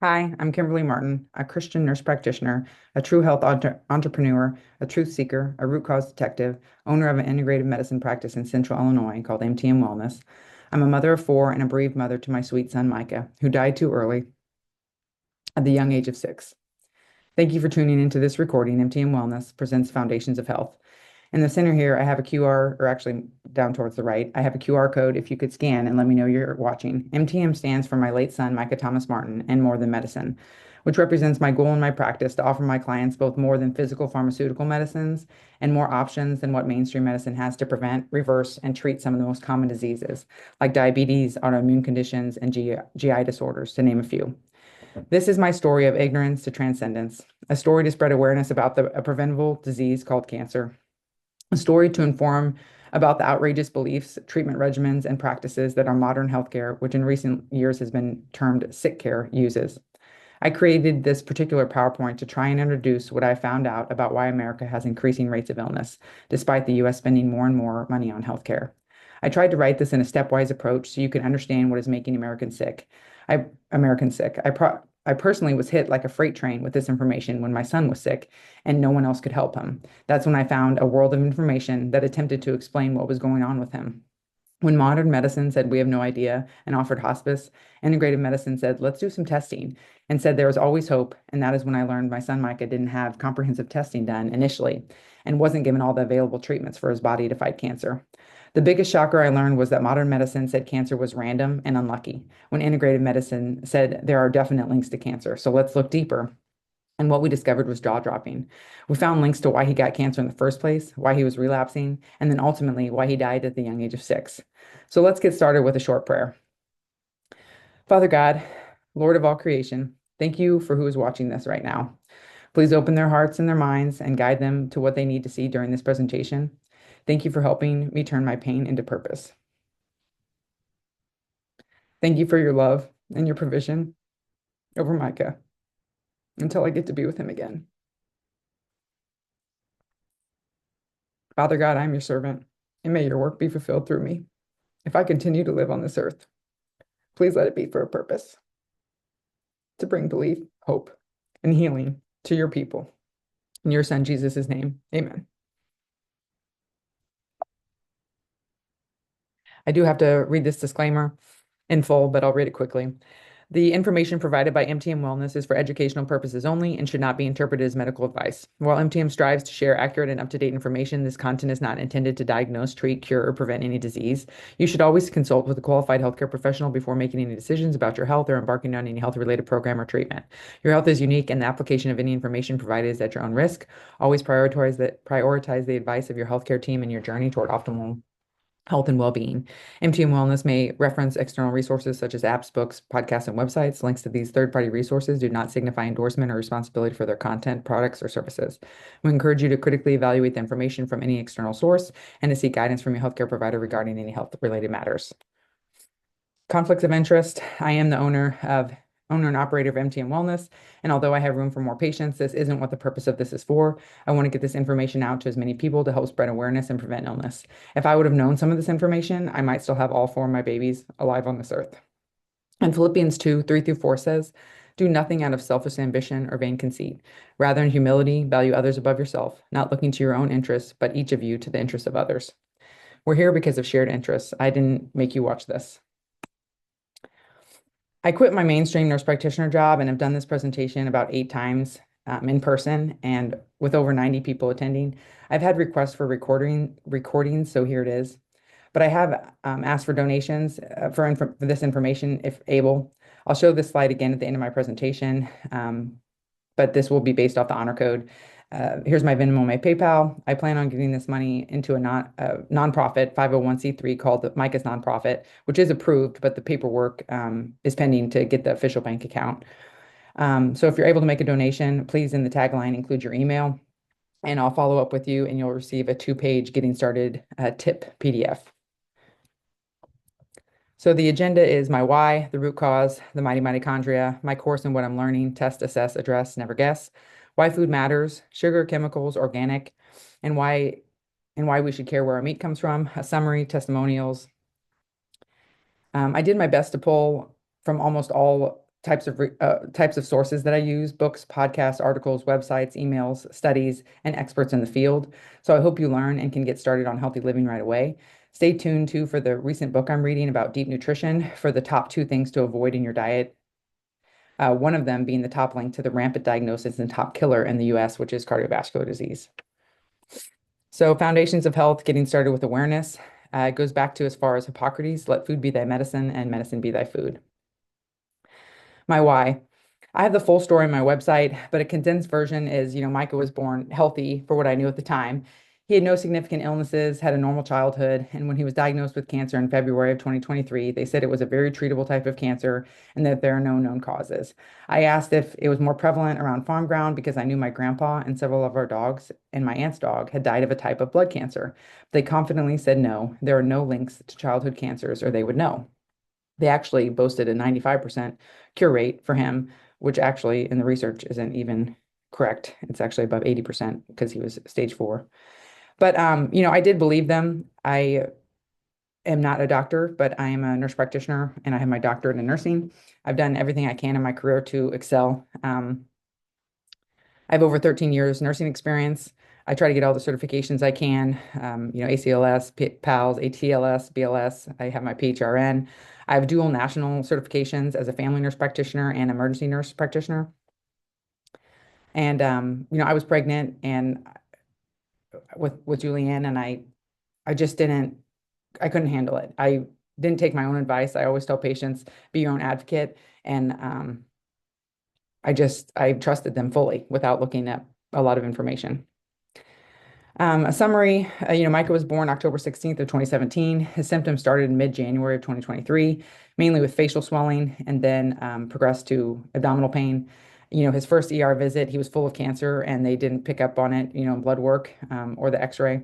Hi, I'm Kimberly Martin, a Christian nurse practitioner, a true health entrepreneur, a truth seeker, a root cause detective, owner of an integrative medicine practice in Central Illinois called MTM Wellness. I'm a mother of four and a bereaved mother to my sweet son, Micah, who died too early at the young age of 6. Thank you for tuning into this recording. MTM Wellness presents Foundations of Health. In the center here, I have a QR, or actually down towards the right, I have a QR code if you could scan and let me know you're watching. MTM stands for my late son, Micah Thomas Martin, and More Than Medicine, which represents my goal in my practice to offer my clients both more than physical pharmaceutical medicines and more options than what mainstream medicine has to prevent, reverse, and treat some of the most common diseases, like diabetes, autoimmune conditions, and GI disorders, to name a few. This is my story of ignorance to transcendence, a story to spread awareness about a preventable disease called cancer, a story to inform about the outrageous beliefs, treatment regimens, and practices that our modern healthcare, which in recent years has been termed sick care, uses. I created this particular PowerPoint to try and introduce what I found out about why America has increasing rates of illness, despite the US spending more and more money on healthcare. I tried to write this in a stepwise approach so you can understand what is making Americans sick. Americans sick. I personally was hit like a freight train with this information when my son was sick and no one else could help him. That's when I found a world of information that attempted to explain what was going on with him. When modern medicine said we have no idea and offered hospice, integrative medicine said let's do some testing and said there was always hope. And that is when I learned my son Micah didn't have comprehensive testing done initially and wasn't given all the available treatments for his body to fight cancer. The biggest shocker I learned was that modern medicine said cancer was random and unlucky, when integrative medicine said there are definite links to cancer. So let's look deeper. And what we discovered was jaw-dropping. We found links to why he got cancer in the first place, why he was relapsing, and then ultimately why he died at the young age of 6. So let's get started with a short prayer. Father God, Lord of all creation, thank you for who is watching this right now. Please open their hearts and their minds and guide them to what they need to see during this presentation. Thank you for helping me turn my pain into purpose. Thank you for your love and your provision over Micah until I get to be with him again. Father God, I'm your servant, and may your work be fulfilled through me. If I continue to live on this earth, please let it be for a purpose, to bring belief, hope, and healing to your people. In your son, Jesus' name, amen. I do have to read this disclaimer in full, but I'll read it quickly. The information provided by MTM Wellness is for educational purposes only and should not be interpreted as medical advice. While MTM strives to share accurate and up-to-date information, this content is not intended to diagnose, treat, cure, or prevent any disease. You should always consult with a qualified healthcare professional before making any decisions about your health or embarking on any health-related program or treatment. Your health is unique, and the application of any information provided is at your own risk. Always prioritize the advice of your healthcare team in your journey toward optimal health and well-being. MTM Wellness may reference external resources such as apps, books, podcasts, and websites. Links to these third-party resources do not signify endorsement or responsibility for their content, products, or services. We encourage you to critically evaluate the information from any external source and to seek guidance from your healthcare provider regarding any health-related matters. Conflicts of interest. I am the owner and operator of MTM Wellness, and although I have room for more patients, this isn't what the purpose of this is for. I want to get this information out to as many people to help spread awareness and prevent illness. If I would have known some of this information, I might still have all four of my babies alive on this earth. And Philippians 2:3-4 says, do nothing out of selfish ambition or vain conceit. Rather, in humility, value others above yourself, not looking to your own interests, but each of you to the interests of others. We're here because of shared interests. I didn't make you watch this. I quit my mainstream nurse practitioner job and have done this presentation about 8 times in person and with over 90 people attending. I've had requests for recordings, so here it is. But I have asked for donations for this information if able. I'll show this slide again at the end of my presentation, but this will be based off the honor code. Here's my Venmo, my PayPal. I plan on getting this money into a nonprofit 501c3 called the Mikah's Nonprofit, which is approved, but the paperwork is pending to get the official bank account. So if you're able to make a donation, please in the tagline include your email, and I'll follow up with you, and you'll receive a 2-page getting started tip PDF. So the agenda is my why, the root cause, the mighty mitochondria, my course and what I'm learning, test, assess, address, never guess, why food matters, sugar, chemicals, organic, and why we should care where our meat comes from, a summary, testimonials. I did my best to pull from almost all types of sources that I use: books, podcasts, articles, websites, emails, studies, and experts in the field. So I hope you learn and can get started on healthy living right away. Stay tuned too for the recent book I'm reading about deep nutrition for the top 2 things to avoid in your diet. One of them being the top link to the rampant diagnosis and top killer in the US, which is cardiovascular disease. So, foundations of health, getting started with awareness, goes back to as far as Hippocrates: let food be thy medicine and medicine be thy food. My why. I have the full story on my website, but a condensed version is, Mikah was born healthy for what I knew at the time. He had no significant illnesses, had a normal childhood, and when he was diagnosed with cancer in February of 2023, they said it was a very treatable type of cancer and that there are no known causes. I asked if it was more prevalent around farm ground because I knew my grandpa and several of our dogs and my aunt's dog had died of a type of blood cancer. They confidently said no, there are no links to childhood cancers, or they would know. They actually boasted a 95% cure rate for him, which actually in the research isn't even correct. It's actually above 80% because he was stage 4. But I did believe them. I am not a doctor, but I am a nurse practitioner and I have my doctorate in nursing. I've done everything I can in my career to excel. I have over 13 years nursing experience. I try to get all the certifications I can, ACLS, PALS, ATLS, BLS. I have my PHRN. I have dual national certifications as a family nurse practitioner and emergency nurse practitioner. And, I was pregnant and with Julianne, and I just I couldn't handle it. I didn't take my own advice. I always tell patients, be your own advocate. And I trusted them fully without looking at a lot of information. A summary, Mikah was born October 16th of 2017. His symptoms started in mid-January of 2023, mainly with facial swelling, and then progressed to abdominal pain. His first ER visit, he was full of cancer, and they didn't pick up on it, blood work or the x-ray.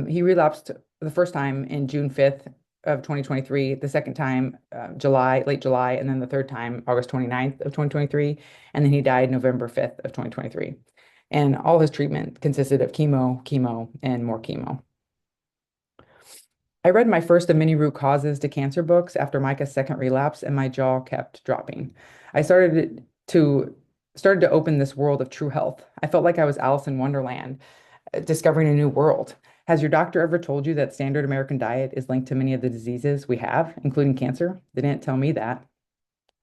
He relapsed the first time in June 5th of 2023, the second time late July, and then the third time August 29th of 2023, and then he died November 5th of 2023. And all his treatment consisted of chemo, and more chemo. I read my first of many root causes to cancer books after Micah's second relapse, and my jaw kept dropping. I started to open this world of true health. I felt like I was Alice in Wonderland, discovering a new world. Has your doctor ever told you that standard American diet is linked to many of the diseases we have, including cancer? They didn't tell me that.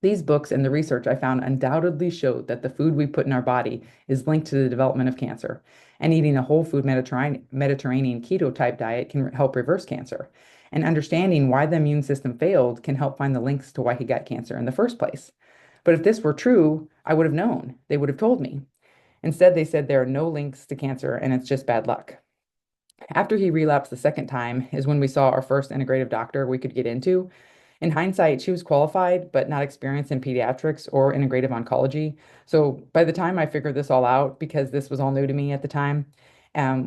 These books and the research I found undoubtedly showed that the food we put in our body is linked to the development of cancer, and eating a whole food Mediterranean keto type diet can help reverse cancer. And understanding why the immune system failed can help find the links to why he got cancer in the first place. But if this were true, I would have known. They would have told me. Instead, they said there are no links to cancer and it's just bad luck. After he relapsed the second time is when we saw our first integrative doctor we could get into. In hindsight, she was qualified, but not experienced in pediatrics or integrative oncology. So by the time I figured this all out, because this was all new to me at the time,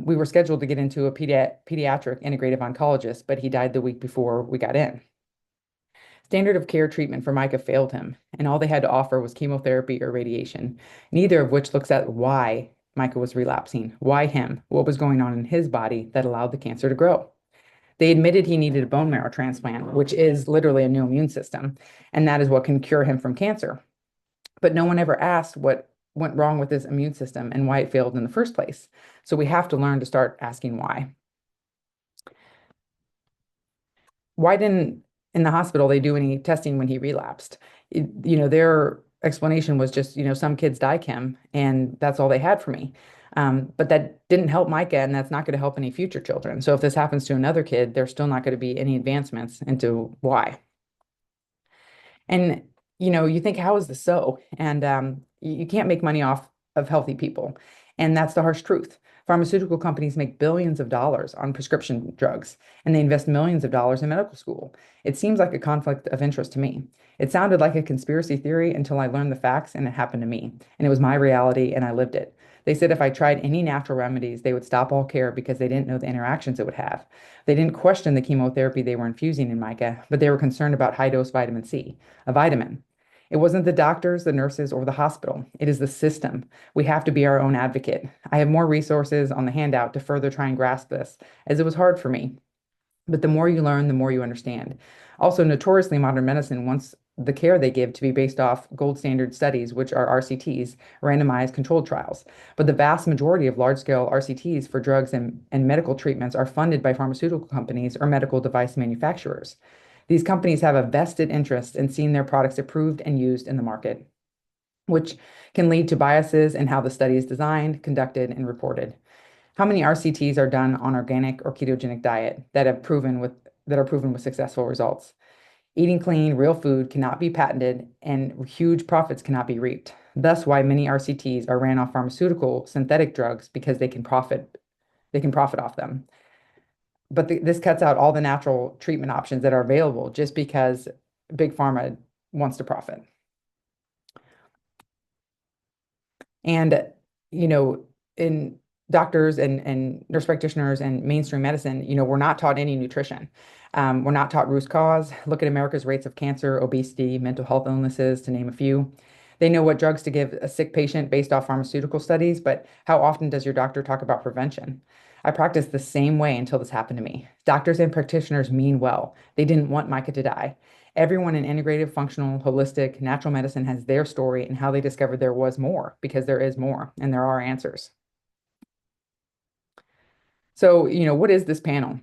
we were scheduled to get into a pediatric integrative oncologist, but he died the week before we got in. Standard of care treatment for Mikah failed him, and all they had to offer was chemotherapy or radiation, neither of which looks at why Mikah was relapsing, why him, what was going on in his body that allowed the cancer to grow. They admitted he needed a bone marrow transplant, which is literally a new immune system, and that is what can cure him from cancer. But no one ever asked what went wrong with his immune system and why it failed in the first place. So we have to learn to start asking why. Why didn't in the hospital they do any testing when he relapsed? Their explanation was just, some kids die chem, and that's all they had for me. But that didn't help Mikah, and that's not going to help any future children. So if this happens to another kid, there's still not going to be any advancements into why. And, you think, how is this so? And you can't make money off of healthy people. And that's the harsh truth. Pharmaceutical companies make billions of dollars on prescription drugs, and they invest millions of dollars in medical school. It seems like a conflict of interest to me. It sounded like a conspiracy theory until I learned the facts, and it happened to me. And it was my reality, and I lived it. They said if I tried any natural remedies, they would stop all care because they didn't know the interactions it would have. They didn't question the chemotherapy they were infusing in Mikah, but they were concerned about high-dose vitamin C, a vitamin. It wasn't the doctors, the nurses, or the hospital. It is the system. We have to be our own advocate. I have more resources on the handout to further try and grasp this, as it was hard for me. But the more you learn, the more you understand. Also, notoriously, modern medicine wants the care they give to be based off gold standard studies, which are RCTs, randomized controlled trials. But the vast majority of large scale RCTs for drugs and medical treatments are funded by pharmaceutical companies or medical device manufacturers. These companies have a vested interest in seeing their products approved and used in the market, which can lead to biases in how the study is designed, conducted, and reported. How many RCTs are done on organic or ketogenic diet that are proven with successful results? Eating clean, real food cannot be patented, and huge profits cannot be reaped. Thus, why many RCTs are ran off pharmaceutical synthetic drugs because they can profit off them. But this cuts out all the natural treatment options that are available just because big pharma wants to profit. And, you know, in doctors and nurse practitioners and mainstream medicine, we're not taught any nutrition. We're not taught root cause. Look at America's rates of cancer, obesity, mental health illnesses, to name a few. They know what drugs to give a sick patient based off pharmaceutical studies, but how often does your doctor talk about prevention? I practiced the same way until this happened to me. Doctors and practitioners mean well. They didn't want Mikah to die. Everyone in integrative, functional, holistic, natural medicine has their story and how they discovered there was more, because there is more and there are answers. So, what is this panel?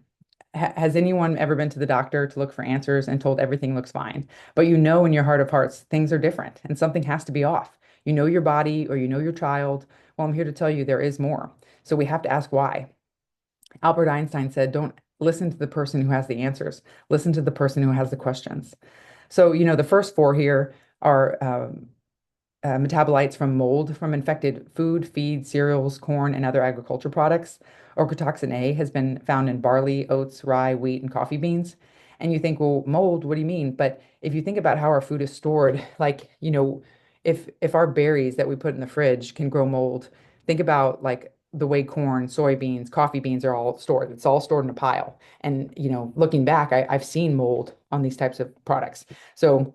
Has anyone ever been to the doctor to look for answers and told everything looks fine? But in your heart of hearts, things are different and something has to be off. You know your body or you know your child. Well, I'm here to tell you there is more. So we have to ask why. Albert Einstein said, don't listen to the person who has the answers, listen to the person who has the questions. So, the first four here are metabolites from mold from infected food, feed, cereals, corn, and other agriculture products. Ochratoxin A has been found in barley, oats, rye, wheat, and coffee beans. And you think, well, mold, what do you mean? But if you think about how our food is stored, like, if our berries that we put in the fridge can grow mold, think about like the way corn, soybeans, coffee beans are all stored. It's all stored in a pile. And, looking back, I've seen mold on these types of products. So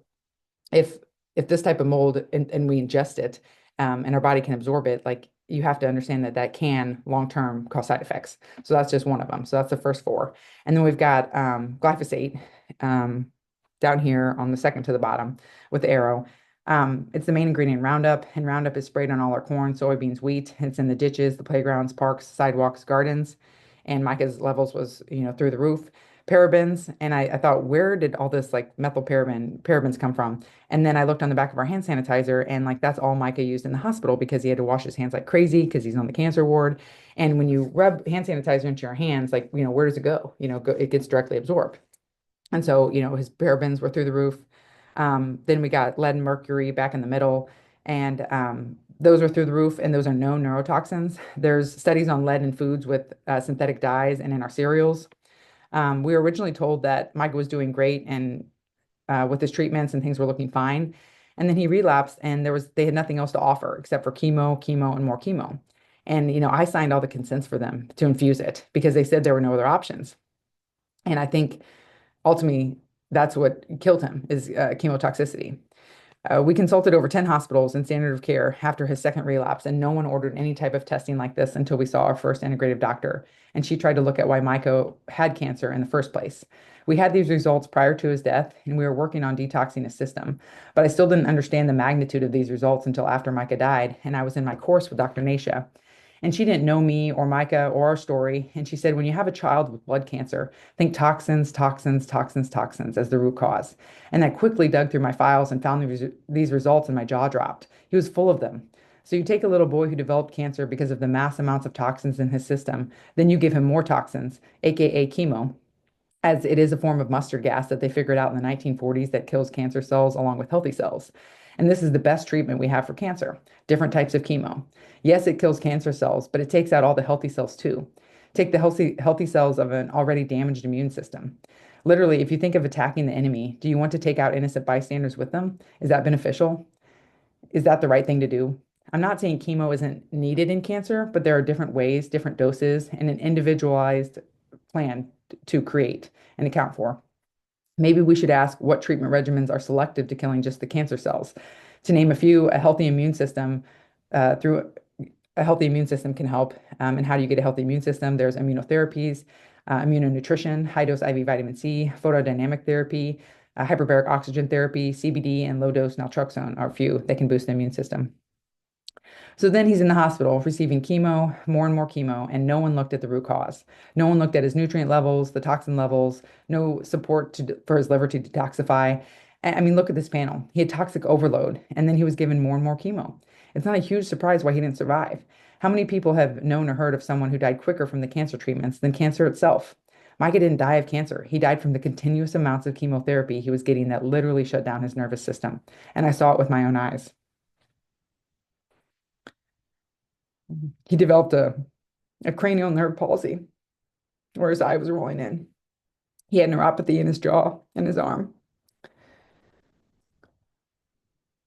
if this type of mold and we ingest it, and our body can absorb it, like you have to understand that can long-term cause side effects. So that's just one of them. So that's the first four. And then we've got glyphosate down here on the second to the bottom with the arrow. It's the main ingredient in Roundup, and Roundup is sprayed on all our corn, soybeans, wheat. It's in the ditches, the playgrounds, parks, sidewalks, gardens. And Micah's levels was, through the roof. Parabens, and I thought, where did all this like parabens come from? And then I looked on the back of our hand sanitizer, and like that's all Mikah used in the hospital because he had to wash his hands like crazy because he's on the cancer ward. And when you rub hand sanitizer into your hands, like, where does it go? It gets directly absorbed. And so, his parabens were through the roof. Then we got lead and mercury back in the middle, and those are through the roof, and those are known neurotoxins. There's studies on lead in foods with synthetic dyes and in our cereals. We were originally told that Micah was doing great and with his treatments and things were looking fine. And then he relapsed and they had nothing else to offer except for chemo, and more chemo. And, I signed all the consents for them to infuse it because they said there were no other options. And I think ultimately that's what killed him is chemotoxicity. We consulted over 10 hospitals in standard of care after his second relapse, and no one ordered any type of testing like this until we saw our first integrative doctor. And she tried to look at why Mikah had cancer in the first place. We had these results prior to his death, and we were working on detoxing his system. But I still didn't understand the magnitude of these results until after Mikah died, and I was in my course with Dr. Nasha. And she didn't know me or Mikah or our story. And she said, when you have a child with blood cancer, think toxins, toxins, toxins, toxins as the root cause. And I quickly dug through my files and found these results, and my jaw dropped. He was full of them. So you take a little boy who developed cancer because of the mass amounts of toxins in his system, then you give him more toxins, aka chemo, as it is a form of mustard gas that they figured out in the 1940s that kills cancer cells along with healthy cells. And this is the best treatment we have for cancer, different types of chemo. Yes, it kills cancer cells, but it takes out all the healthy cells too. Take the healthy cells of an already damaged immune system. Literally, if you think of attacking the enemy, do you want to take out innocent bystanders with them? Is that beneficial? Is that the right thing to do? I'm not saying chemo isn't needed in cancer, but there are different ways, different doses, and an individualized plan to create and account for. Maybe we should ask what treatment regimens are selective to killing just the cancer cells. To name a few, a healthy immune system through a healthy immune system can help. And how do you get a healthy immune system? There's immunotherapies. immunonutrition, high-dose IV vitamin C, photodynamic therapy, hyperbaric oxygen therapy, CBD, and low-dose naltrexone are a few that can boost the immune system. So then he's in the hospital receiving chemo, more and more chemo, and no one looked at the root cause. No one looked at his nutrient levels, the toxin levels, no support for his liver to detoxify. I mean, look at this panel. He had toxic overload, and then he was given more and more chemo. It's not a huge surprise why he didn't survive. How many people have known or heard of someone who died quicker from the cancer treatments than cancer itself? Micah didn't die of cancer. He died from the continuous amounts of chemotherapy he was getting that literally shut down his nervous system. And I saw it with my own eyes. He developed a cranial nerve palsy where his eye was rolling in. He had neuropathy in his jaw and his arm.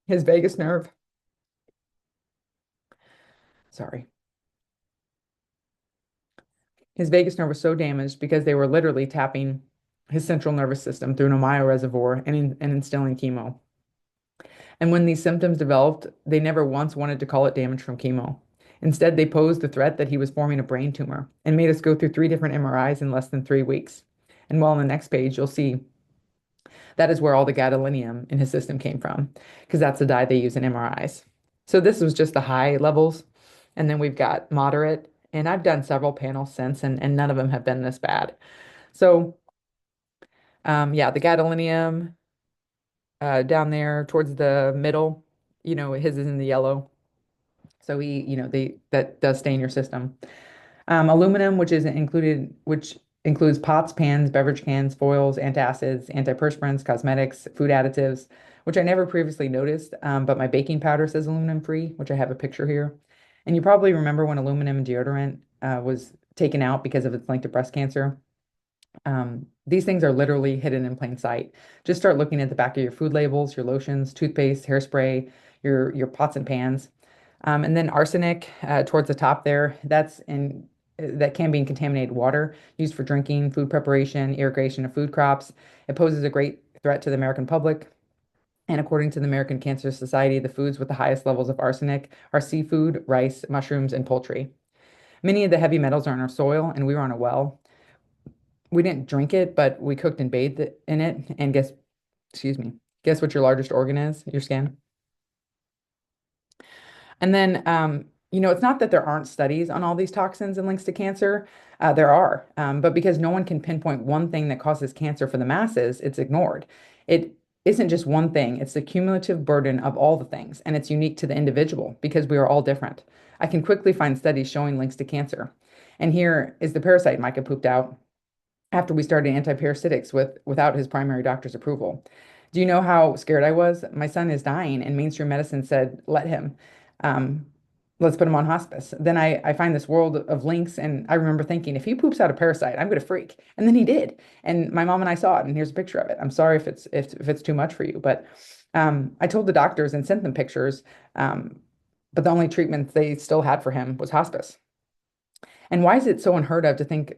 His vagus nerve, sorry, his vagus nerve was so damaged because they were literally tapping his central nervous system through an Omayo reservoir and instilling chemo. And when these symptoms developed, they never once wanted to call it damage from chemo. Instead, they posed the threat that he was forming a brain tumor and made us go through 3 different MRIs in less than 3 weeks. And while on the next page, you'll see that is where all the gadolinium in his system came from, because that's the dye they use in MRIs. So this was just the high levels, and then we've got moderate, and I've done several panels since, and none of them have been this bad. So yeah, the gadolinium down there towards the middle, his is in the yellow. So that does stain your system. Aluminum, which includes pots, pans, beverage cans, foils, antacids, antiperspirants, cosmetics, food additives, which I never previously noticed. But my baking powder says aluminum free, which I have a picture here. And you probably remember when aluminum deodorant was taken out because of its link to breast cancer. These things are literally hidden in plain sight. Just start looking at the back of your food labels, your lotions, toothpaste, hairspray, your pots and pans. And then arsenic towards the top there, that can be in contaminated water used for drinking, food preparation, irrigation of food crops. It poses a great threat to the American public. And according to the American Cancer Society, the foods with the highest levels of arsenic are seafood, rice, mushrooms, and poultry. Many of the heavy metals are in our soil, and we were on a well. We didn't drink it, but we cooked and bathed in it. And excuse me, guess what your largest organ is? Your skin. And then, it's not that there aren't studies on all these toxins and links to cancer. There are, but because no one can pinpoint one thing that causes cancer for the masses, it's ignored. It isn't just one thing, it's the cumulative burden of all the things, and it's unique to the individual because we are all different. I can quickly find studies showing links to cancer. And here is the parasite Micah pooped out after we started antiparasitics without his primary doctor's approval. Do you know how scared I was? My son is dying, and mainstream medicine said, let him. Um, let's put him on hospice. Then I find this world of links, and I remember thinking, if he poops out a parasite, I'm going to freak. And then he did. And my mom and I saw it, and here's a picture of it. I'm sorry if it's too much for you, but I told the doctors and sent them pictures. But the only treatment they still had for him was hospice. And why is it so unheard of to think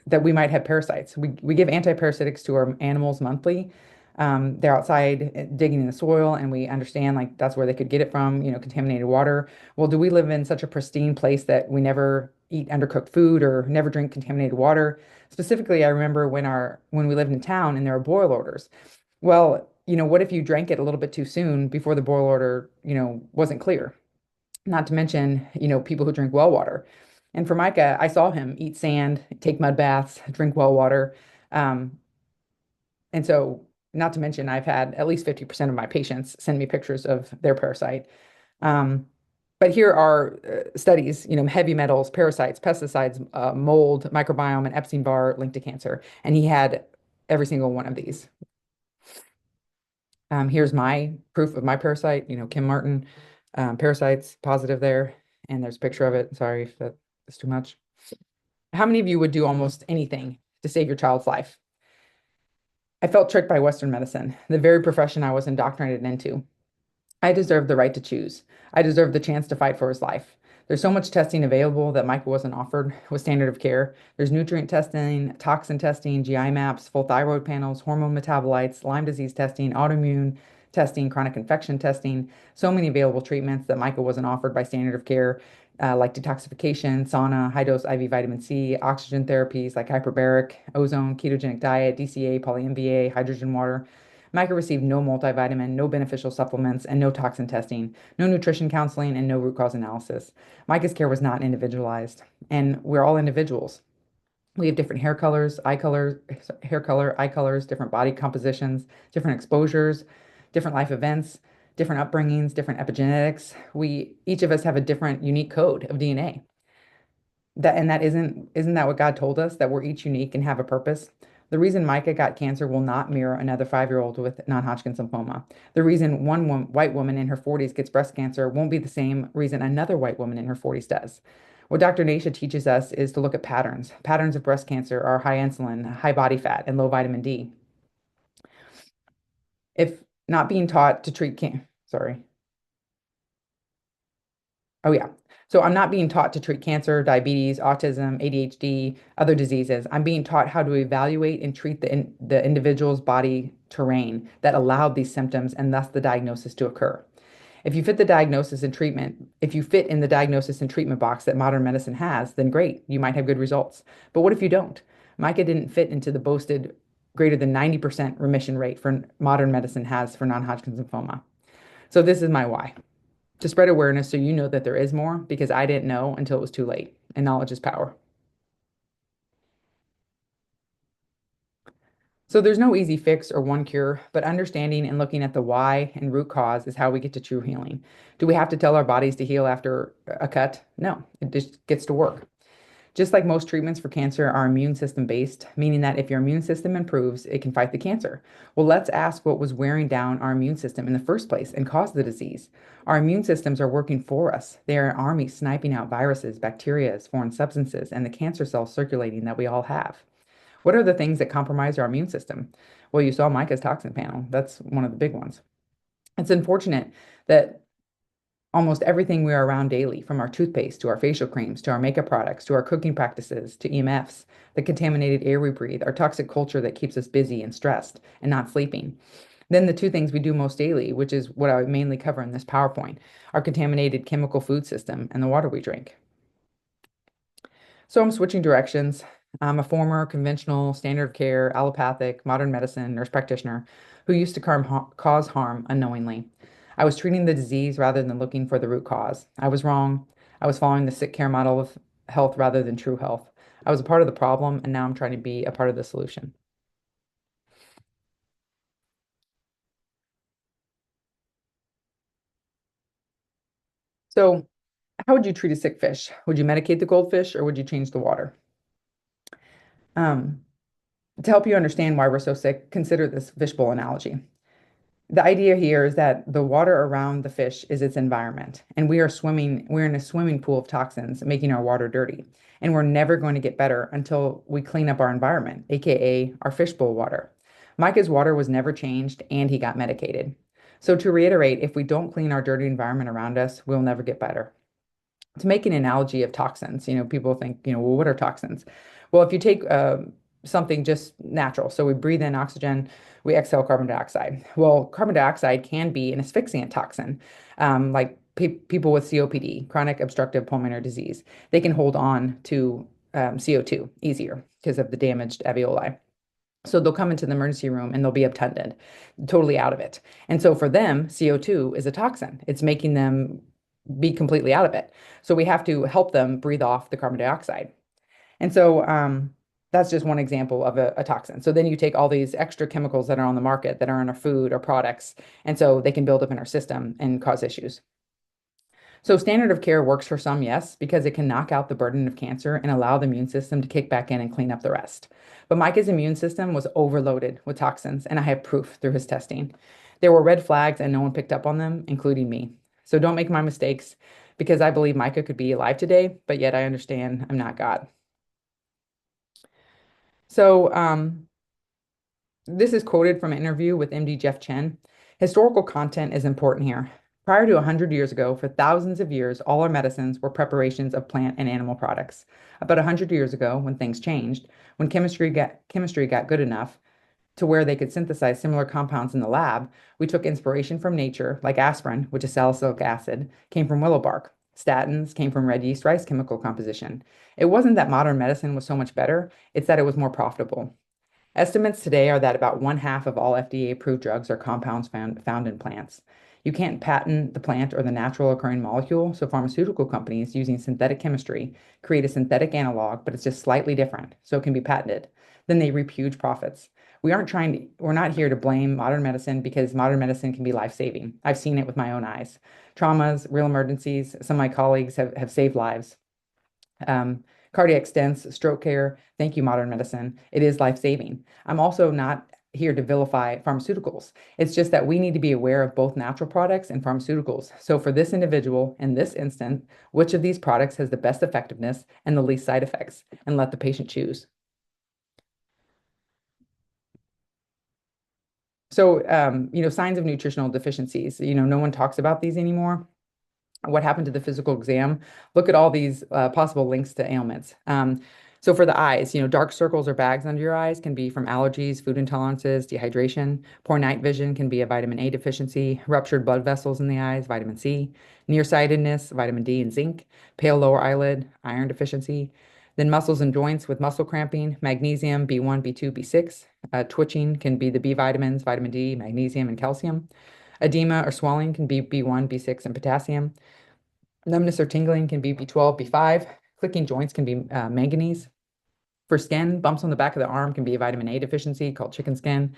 that we might have parasites? We give antiparasitics to our animals monthly. They're outside digging in the soil, and we understand like that's where they could get it from, contaminated water. Well, do we live in such a pristine place that we never eat undercooked food or never drink contaminated water? Specifically, I remember when we lived in town and there were boil orders. Well, what if you drank it a little bit too soon before the boil order, wasn't clear? Not to mention, people who drink well water. And for Micah, I saw him eat sand, take mud baths, drink well water. Um, and so, not to mention, I've had at least 50% of my patients send me pictures of their parasite. Um, but here are studies, heavy metals, parasites, pesticides, mold, microbiome, and Epstein-Barr linked to cancer. And he had every single one of these. Here's my proof of my parasite, Kim Martin, parasites, positive there. And there's a picture of it. Sorry if that is too much. How many of you would do almost anything to save your child's life? I felt tricked by Western medicine, the very profession I was indoctrinated into. I deserve the right to choose. I deserve the chance to fight for his life. There's so much testing available that Micah wasn't offered with standard of care. There's nutrient testing, toxin testing, GI maps, full thyroid panels, hormone metabolites, Lyme disease testing, autoimmune testing, chronic infection testing. So many available treatments that Micah wasn't offered by standard of care. like detoxification, sauna, high dose IV vitamin C, oxygen therapies like hyperbaric, ozone, ketogenic diet, DCA, poly-MVA, hydrogen water. Micah received no multivitamin, no beneficial supplements, and no toxin testing, no nutrition counseling, and no root cause analysis. Micah's care was not individualized, and we're all individuals. We have different hair color, eye colors, different body compositions, different exposures, different life events, different upbringings, different epigenetics. We each of us have a different unique code of DNA. That isn't that what God told us, that we're each unique and have a purpose? The reason Micah got cancer will not mirror another 5-year-old with non-Hodgkin's lymphoma. The reason white woman in her 40s gets breast cancer won't be the same reason another white woman in her 40s does. What Dr. Nasha teaches us is to look at patterns. Patterns of breast cancer are high insulin, high body fat, and low vitamin D. If not being taught to treat sorry. Oh, yeah. So I'm not being taught to treat cancer, diabetes, autism, ADHD, other diseases. I'm being taught how to evaluate and treat the individual's body terrain that allowed these symptoms and thus the diagnosis to occur. If you fit in the diagnosis and treatment box that modern medicine has, then great, you might have good results. But what if you don't? Micah didn't fit into the boasted greater than 90% remission rate for modern medicine has for non-Hodgkin's lymphoma. So this is my why. To spread awareness so you know that there is more, because I didn't know until it was too late, and knowledge is power. So there's no easy fix or one cure, but understanding and looking at the why and root cause is how we get to true healing. Do we have to tell our bodies to heal after a cut? No, it just gets to work. Just like most treatments for cancer are immune system based, meaning that if your immune system improves, it can fight the cancer. Well, let's ask what was wearing down our immune system in the first place and caused the disease. Our immune systems are working for us. They are an army sniping out viruses, bacteria, foreign substances, and the cancer cells circulating that we all have. What are the things that compromise our immune system? Well, you saw Micah's toxin panel. That's one of the big ones. It's unfortunate that almost everything we are around daily, from our toothpaste to our facial creams to our makeup products to our cooking practices to EMFs, the contaminated air we breathe, our toxic culture that keeps us busy and stressed and not sleeping. Then the two things we do most daily, which is what I mainly cover in this PowerPoint, our contaminated chemical food system and the water we drink. So I'm switching directions. I'm a former conventional standard of care, allopathic, modern medicine nurse practitioner who used to cause harm unknowingly. I was treating the disease rather than looking for the root cause. I was wrong. I was following the sick care model of health rather than true health. I was a part of the problem, and now I'm trying to be a part of the solution. So, how would you treat a sick fish? Would you medicate the goldfish or would you change the water? Um, to help you understand why we're so sick, consider this fishbowl analogy. The idea here is that the water around the fish is its environment, and we're in a swimming pool of toxins, making our water dirty. And we're never going to get better until we clean up our environment, aka our fishbowl water. Micah's water was never changed, and he got medicated. So, to reiterate, if we don't clean our dirty environment around us, we'll never get better. To make an analogy of toxins, people think, well, what are toxins? Well, if you take something just natural, so we breathe in oxygen, we exhale carbon dioxide. Well, carbon dioxide can be an asphyxiant toxin, like people with COPD, chronic obstructive pulmonary disease. They can hold on to CO2 easier because of the damaged alveoli. So they'll come into the emergency room and they'll be obtunded, totally out of it. And so for them, CO2 is a toxin. It's making them be completely out of it. So we have to help them breathe off the carbon dioxide. And so that's just one example of a toxin. So then you take all these extra chemicals that are on the market that are in our food or products, and so they can build up in our system and cause issues. So standard of care works for some, yes, because it can knock out the burden of cancer and allow the immune system to kick back in and clean up the rest. But Micah's immune system was overloaded with toxins, and I have proof through his testing. There were red flags and no one picked up on them, including me. So don't make my mistakes because I believe Micah could be alive today, but yet I understand I'm not God. So this is quoted from an interview with MD Jeff Chen. Historical content is important here. Prior to 100 years ago, for thousands of years, all our medicines were preparations of plant and animal products. About 100 years ago, when things changed, when chemistry got good enough to where they could synthesize similar compounds in the lab, we took inspiration from nature, like aspirin, which is salicylic acid, came from willow bark. Statins came from red yeast rice chemical composition. It wasn't that modern medicine was so much better, it's that it was more profitable. Estimates today are that about one half of all FDA-approved drugs are compounds found in plants. You can't patent the plant or the natural occurring molecule, so pharmaceutical companies using synthetic chemistry create a synthetic analog, but it's just slightly different, so it can be patented. Then they reap huge profits. We're not here to blame modern medicine because modern medicine can be life-saving. I've seen it with my own eyes. Traumas, real emergencies, some of my colleagues have saved lives. Um, Cardiac stents, stroke care. Thank you, modern medicine. It is life-saving. I'm also not here to vilify pharmaceuticals. It's just that we need to be aware of both natural products and pharmaceuticals. So for this individual, in this instant, which of these products has the best effectiveness and the least side effects, and let the patient choose. So, signs of nutritional deficiencies. No one talks about these anymore. What happened to the physical exam? Look at all these possible links to ailments. So for the eyes, dark circles or bags under your eyes can be from allergies, food intolerances, dehydration. Poor night vision can be a vitamin A deficiency. Ruptured blood vessels in the eyes, vitamin C. Nearsightedness, vitamin D and zinc. Pale lower eyelid, iron deficiency. Then muscles and joints with muscle cramping, magnesium, B1, B2, B6. Twitching can be the B vitamins, vitamin D, magnesium, and calcium. Edema or swelling can be B1, B6, and potassium. Numbness or tingling can be B12, B5. Clicking joints can be manganese. For skin, bumps on the back of the arm can be a vitamin A deficiency called chicken skin.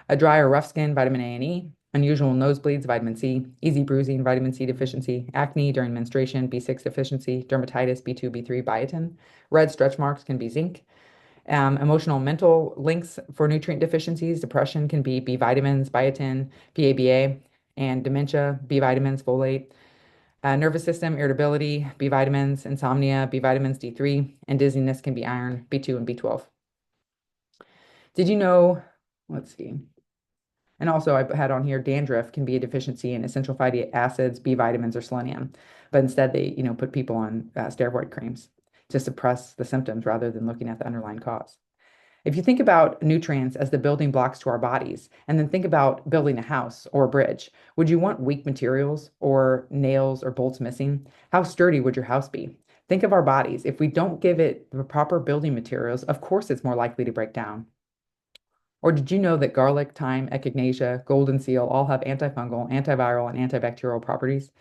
A dry or rough skin, vitamin A and E. Unusual nosebleeds, vitamin C. Easy bruising, vitamin C deficiency. Acne during menstruation, B6 deficiency. Dermatitis, B2, B3, biotin. Red stretch marks can be zinc. Emotional and mental links for nutrient deficiencies. Depression can be B vitamins, biotin, PABA, and dementia, B vitamins, folate. Nervous system, irritability, B vitamins, insomnia, B vitamins D3, and dizziness can be iron, B2, and B12. Did you know, let's see, and also I had on here dandruff can be a deficiency in essential fatty acids, B vitamins, or selenium, but instead they, put people on steroid creams to suppress the symptoms rather than looking at the underlying cause. If you think about nutrients as the building blocks to our bodies, and then think about building a house or a bridge, would you want weak materials or nails or bolts missing? How sturdy would your house be? Think of our bodies. If we don't give it the proper building materials, of course it's more likely to break down. Or did you know that garlic, thyme, echinacea, golden seal all have antifungal, antiviral, and antibacterial properties?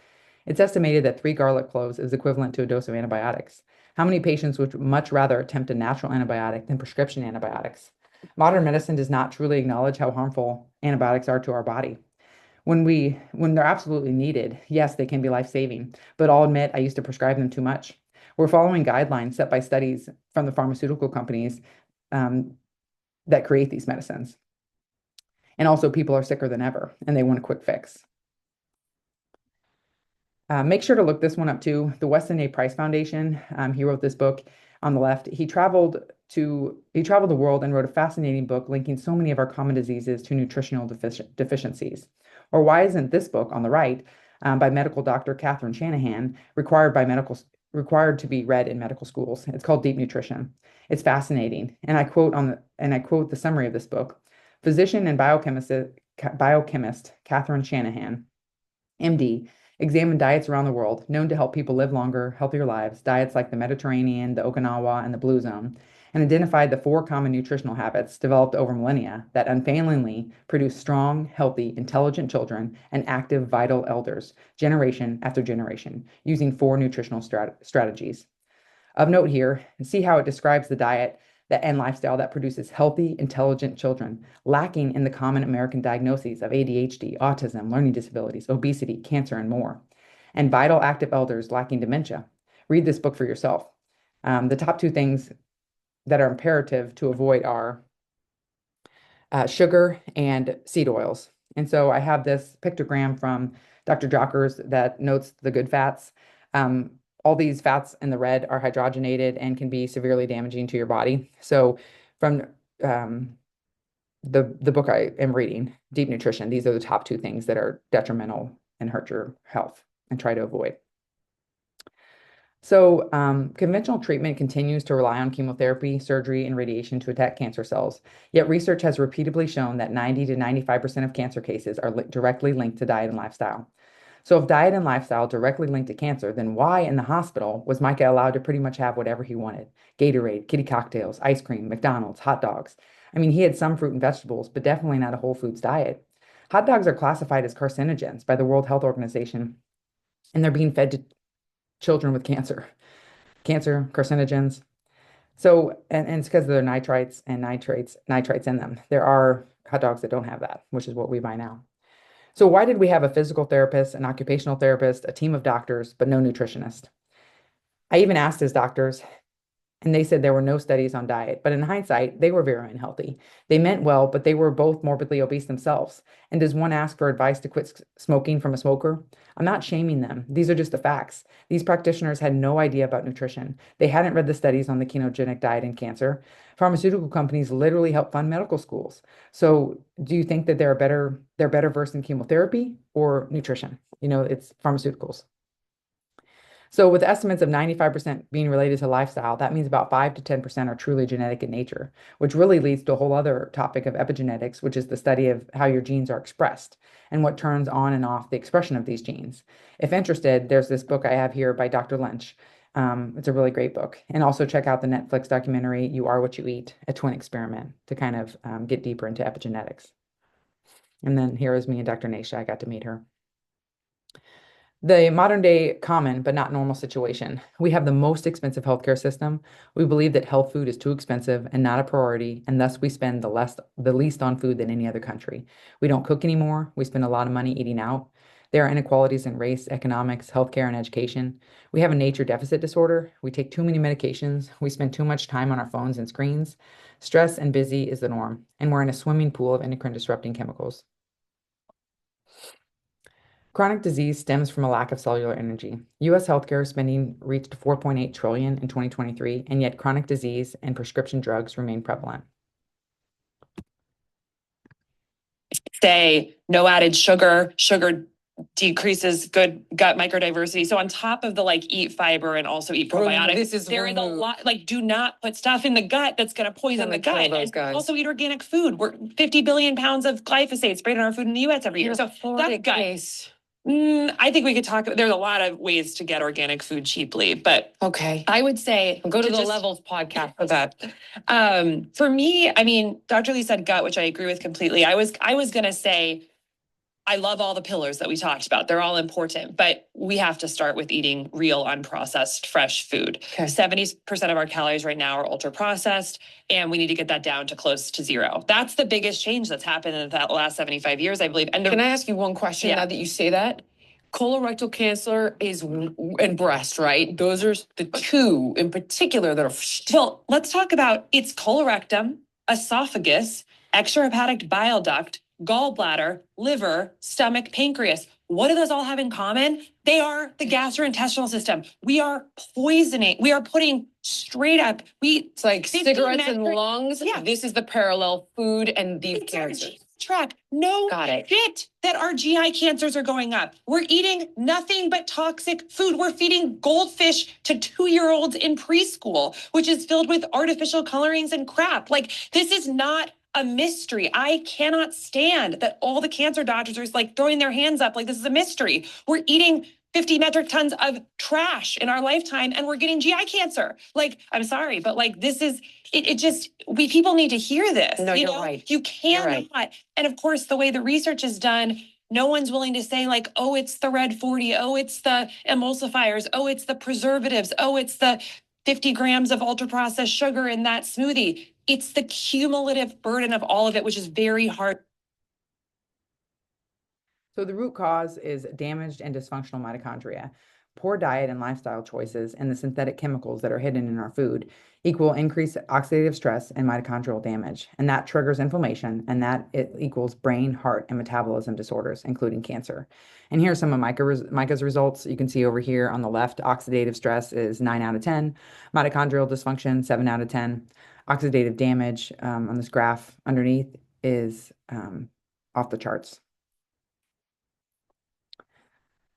It's estimated that 3 garlic cloves is equivalent to a dose of antibiotics. How many patients would much rather attempt a natural antibiotic than prescription antibiotics? Modern medicine does not truly acknowledge how harmful antibiotics are to our body. When they're absolutely needed, yes, they can be life-saving, but I'll admit I used to prescribe them too much. We're following guidelines set by studies from the pharmaceutical companies that create these medicines. And also, people are sicker than ever, and they want a quick fix. Make sure to look this one up too. The Weston A. Price Foundation. He wrote this book on the left. He traveled the world and wrote a fascinating book linking so many of our common diseases to nutritional deficiencies. Or why isn't this book on the right, by medical doctor Catherine Shanahan, required to be read in medical schools? It's called Deep Nutrition. It's fascinating, and I quote the summary of this book: physician and biochemist Catherine Shanahan, MD, examined diets around the world known to help people live longer, healthier lives, diets like the Mediterranean, the Okinawa, and the Blue Zone, and identified the 4 common nutritional habits developed over millennia that unfailingly produce strong, healthy, intelligent children and active, vital elders, generation after generation, using 4 nutritional strategies. Of note here, see how it describes the diet and lifestyle that produces healthy, intelligent children, lacking in the common American diagnoses of ADHD, autism, learning disabilities, obesity, cancer, and more, and vital, active elders lacking dementia. Read this book for yourself. The top 2 things that are imperative to avoid are sugar and seed oils. And so I have this pictogram from Dr. Jockers that notes the good fats. All these fats in the red are hydrogenated and can be severely damaging to your body. So from the book I am reading, Deep Nutrition, these are the top 2 things that are detrimental and hurt your health and try to avoid. So conventional treatment continues to rely on chemotherapy, surgery, and radiation to attack cancer cells. Yet research has repeatedly shown that 90 to 95% of cancer cases are directly linked to diet and lifestyle. So if diet and lifestyle directly linked to cancer, then why in the hospital was Micah allowed to pretty much have whatever he wanted? Gatorade, kitty cocktails, ice cream, McDonald's, hot dogs. I mean, he had some fruit and vegetables, but definitely not a whole foods diet. Hot dogs are classified as carcinogens by the World Health Organization, and they're being fed to children with cancer. Cancer, carcinogens. So, and it's because of their nitrites and nitrites in them. There are hot dogs that don't have that, which is what we buy now. So why did we have a physical therapist, an occupational therapist, a team of doctors, but no nutritionist? I even asked his doctors, and they said there were no studies on diet. But in hindsight, they were very unhealthy. They meant well, but they were both morbidly obese themselves. And does one ask for advice to quit smoking from a smoker? I'm not shaming them. These are just the facts. These practitioners had no idea about nutrition. They hadn't read the studies on the ketogenic diet and cancer. Pharmaceutical companies literally help fund medical schools. So do you think that they're better versed in chemotherapy or nutrition? It's pharmaceuticals. So with estimates of 95% being related to lifestyle, that means about 5 to 10% are truly genetic in nature, which really leads to a whole other topic of epigenetics, which is the study of how your genes are expressed and what turns on and off the expression of these genes. If interested, there's this book I have here by Dr. Lynch. It's a really great book. And also check out the Netflix documentary, You Are What You Eat, a twin experiment to kind of get deeper into epigenetics. And then here is me and Dr. Nasha. I got to meet her. The modern day common but not normal situation. We have the most expensive healthcare system. We believe that health food is too expensive and not a priority, and thus we spend the least on food than any other country. We don't cook anymore. We spend a lot of money eating out. There are inequalities in race, economics, healthcare, and education. We have a nature deficit disorder. We take too many medications. We spend too much time on our phones and screens. Stress and busy is the norm, and we're in a swimming pool of endocrine disrupting chemicals. Chronic disease stems from a lack of cellular energy. US healthcare spending reached 4.8 trillion in 2023, and yet chronic disease and prescription drugs remain prevalent. Say no added sugar. Sugar decreases good gut microdiversity. So on top of the eat fiber and also eat probiotics, there is a lot do not put stuff in the gut that's going to poison the gut. And also eat organic food. We're 50 billion pounds of glyphosate sprayed on our food in the US every year. So that's gut. I think we could talk. There's a lot of ways to get organic food cheaply, but okay, I would say go to the Levels podcast for that. For me, I mean, Dr. Lee said gut, which I agree with completely. I was going to say, I love all the pillars that we talked about. They're all important, but we have to start with eating real, unprocessed, fresh food. Okay. 70% of our calories right now are ultra processed, and we need to get that down to close to zero. That's the biggest change that's happened in the last 75 years, I believe. And can I ask you one question now that you say that? Colorectal cancer and breast, right? Those are the two in particular that are. Well, let's talk about its colorectum, esophagus, extrahepatic bile duct, gallbladder, liver, stomach, pancreas. What do those all have in common? They are the gastrointestinal system. We are poisoning. We are putting straight up. It's like cigarettes and lungs. Yeah. This is the parallel food and these cancers. Track. No shit that our GI cancers are going up. We're eating nothing but toxic food. We're feeding goldfish to 2-year-olds in preschool, which is filled with artificial colorings and crap. This is not a mystery. I cannot stand that all the cancer doctors are throwing their hands up like this is a mystery. We're eating 50 metric tons of trash in our lifetime and we're getting GI cancer. I'm sorry, but this is people need to hear this. No, you're right. You cannot. Right. And of course, the way the research is done, no one's willing to say oh, it's the red 40. Oh, it's the emulsifiers. Oh, it's the preservatives. Oh, it's the 50 grams of ultra processed sugar in that smoothie. It's the cumulative burden of all of it, which is very hard. So the root cause is damaged and dysfunctional mitochondria. Poor diet and lifestyle choices and the synthetic chemicals that are hidden in our food equal increased oxidative stress and mitochondrial damage. And that triggers inflammation, and that it equals brain, heart, and metabolism disorders, including cancer. And here are some of Mikah's results. You can see over here on the left, oxidative stress is 9 out of 10. Mitochondrial dysfunction, 7 out of 10. Oxidative damage on this graph underneath is off the charts.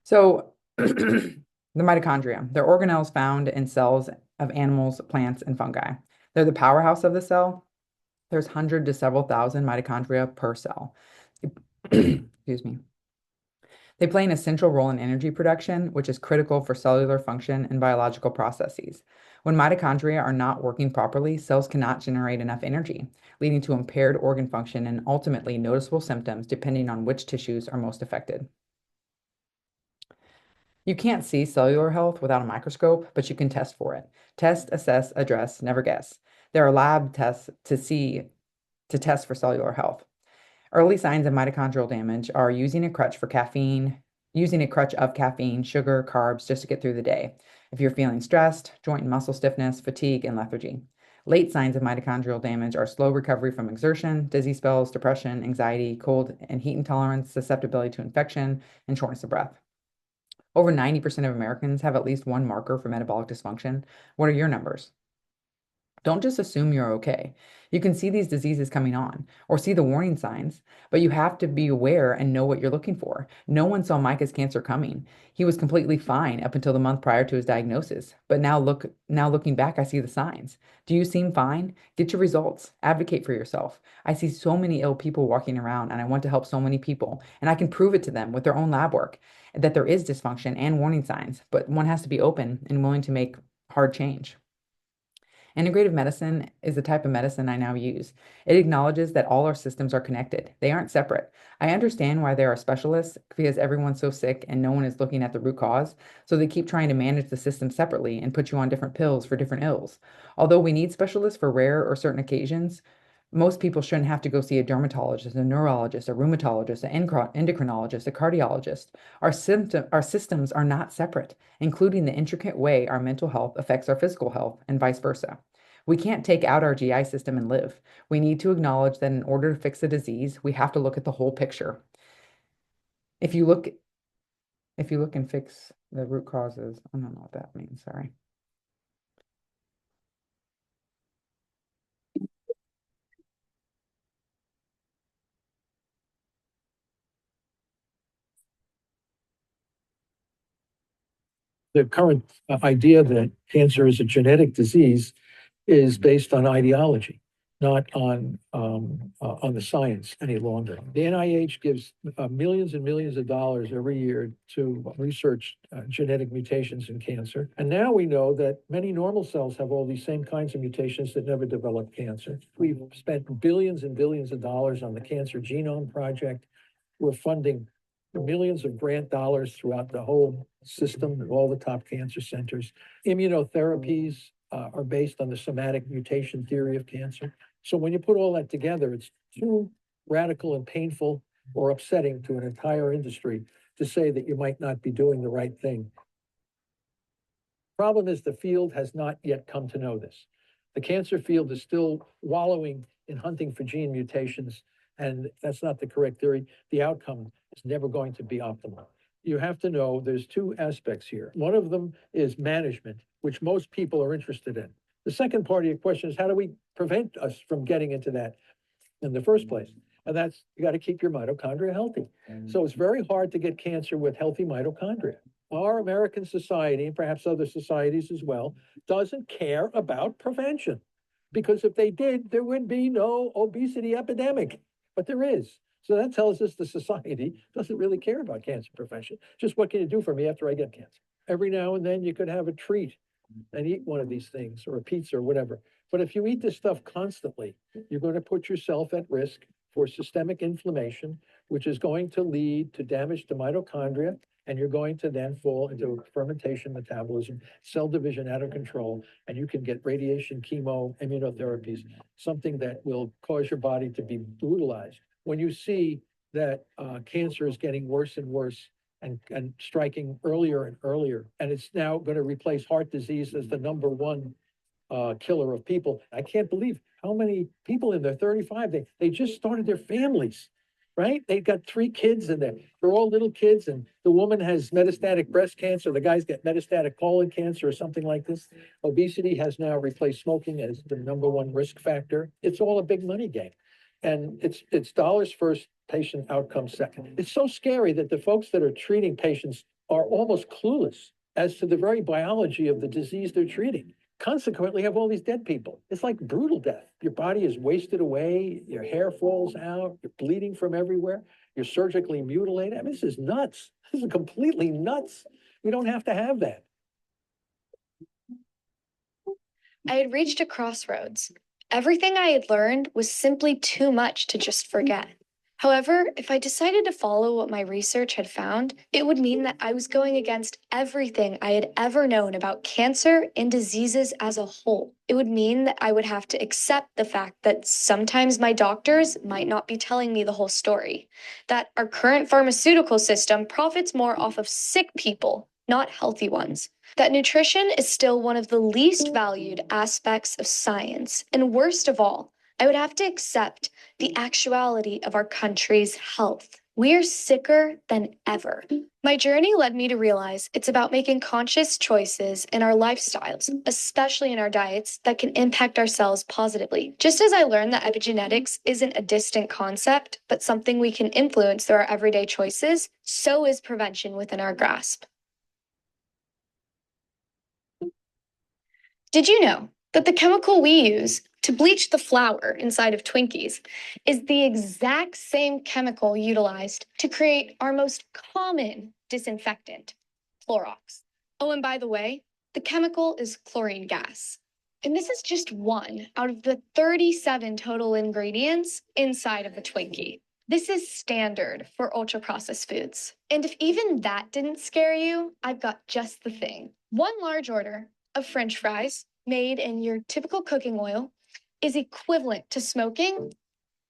So the mitochondria, they're organelles found in cells of animals, plants, and fungi. They're the powerhouse of the cell. There's 100 to several thousand mitochondria per cell. Excuse me. They play an essential role in energy production, which is critical for cellular function and biological processes. When mitochondria are not working properly, cells cannot generate enough energy, leading to impaired organ function and ultimately noticeable symptoms depending on which tissues are most affected. You can't see cellular health without a microscope, but you can test for it. Test, assess, address, never guess. There are lab tests to test for cellular health. Early signs of mitochondrial damage are using a crutch of caffeine, sugar, carbs just to get through the day. If you're feeling stressed, joint and muscle stiffness, fatigue, and lethargy. Late signs of mitochondrial damage are slow recovery from exertion, dizzy spells, depression, anxiety, cold and heat intolerance, susceptibility to infection, and shortness of breath. Over 90% of Americans have at least one marker for metabolic dysfunction. What are your numbers? Don't just assume you're okay. You can see these diseases coming on or see the warning signs, but you have to be aware and know what you're looking for. No one saw Mikah's cancer coming. He was completely fine up until the month prior to his diagnosis. But now looking back, I see the signs. Do you seem fine? Get your results. Advocate for yourself. I see so many ill people walking around and I want to help so many people, and I can prove it to them with their own lab work that there is dysfunction and warning signs, but one has to be open and willing to make hard change. Integrative medicine is the type of medicine I now use. It acknowledges that all our systems are connected. They aren't separate. I understand why there are specialists because everyone's so sick and no one is looking at the root cause. So they keep trying to manage the system separately and put you on different pills for different ills. Although we need specialists for rare or certain occasions, most people shouldn't have to go see a dermatologist, a neurologist, a rheumatologist, an endocrinologist, a cardiologist. Our systems are not separate, including the intricate way our mental health affects our physical health and vice versa. We can't take out our GI system and live. We need to acknowledge that in order to fix a disease, we have to look at the whole picture. If you look and fix the root causes, I don't know what that means, sorry. The current idea that cancer is a genetic disease is based on ideology, not on the science any longer. The NIH gives millions and millions of dollars every year to research genetic mutations in cancer. And now we know that many normal cells have all these same kinds of mutations that never develop cancer. We've spent billions and billions of dollars on the Cancer Genome Project. We're funding millions of grant dollars throughout the whole system of all the top cancer centers. Immunotherapies are based on the somatic mutation theory of cancer. So when you put all that together, it's too radical and painful or upsetting to an entire industry to say that you might not be doing the right thing. Problem is the field has not yet come to know this. The cancer field is still wallowing in hunting for gene mutations, and that's not the correct theory. The outcome is never going to be optimal. You have to know there's two aspects here. One of them is management, which most people are interested in. The second part of your question is how do we prevent us from getting into that in the first place? And that's, you got to keep your mitochondria healthy. So it's very hard to get cancer with healthy mitochondria. Our American society, and perhaps other societies as well, doesn't care about prevention. Because if they did, there would be no obesity epidemic. But there is. So that tells us the society doesn't really care about cancer prevention. Just what can you do for me after I get cancer? Every now and then you could have a treat and eat one of these things or a pizza or whatever. But if you eat this stuff constantly, you're going to put yourself at risk for systemic inflammation, which is going to lead to damage to mitochondria. And you're going to then fall into fermentation metabolism, cell division out of control, and you can get radiation, chemo, immunotherapies, something that will cause your body to be brutalized. When you see that cancer is getting worse and worse and striking earlier and earlier, and it's now going to replace heart disease as the number one killer of people. I can't believe how many people in their 35, they just started their families. Right? They've got 3 kids and they're all little kids, and the woman has metastatic breast cancer. The guy's got metastatic colon cancer or something like this. Obesity has now replaced smoking as the number one risk factor. It's all a big money game. And it's dollars first, patient outcomes second. It's so scary that the folks that are treating patients are almost clueless as to the very biology of the disease they're treating. Consequently, have all these dead people. It's like brutal death. Your body is wasted away, your hair falls out, you're bleeding from everywhere. You're surgically mutilated. I mean, this is nuts. This is completely nuts. We don't have to have that. I had reached a crossroads. Everything I had learned was simply too much to just forget. However, if I decided to follow what my research had found, it would mean that I was going against everything I had ever known about cancer and diseases as a whole. It would mean that I would have to accept the fact that sometimes my doctors might not be telling me the whole story, that our current pharmaceutical system profits more off of sick people, not healthy ones, that nutrition is still one of the least valued aspects of science, and worst of all, I would have to accept the actuality of our country's health. We're sicker than ever. My journey led me to realize it's about making conscious choices in our lifestyles, especially in our diets, that can impact our cells positively. Just as I learned that epigenetics isn't a distant concept, but something we can influence through our everyday choices, so is prevention within our grasp. Did you know that the chemical we use to bleach the flour inside of Twinkies is the exact same chemical utilized to create our most common disinfectant, Clorox? Oh, and by the way, the chemical is chlorine gas. And this is just one out of the 37 total ingredients inside of a Twinkie. This is standard for ultra-processed foods. And if even that didn't scare you, I've got just the thing. One large order of French fries made in your typical cooking oil is equivalent to smoking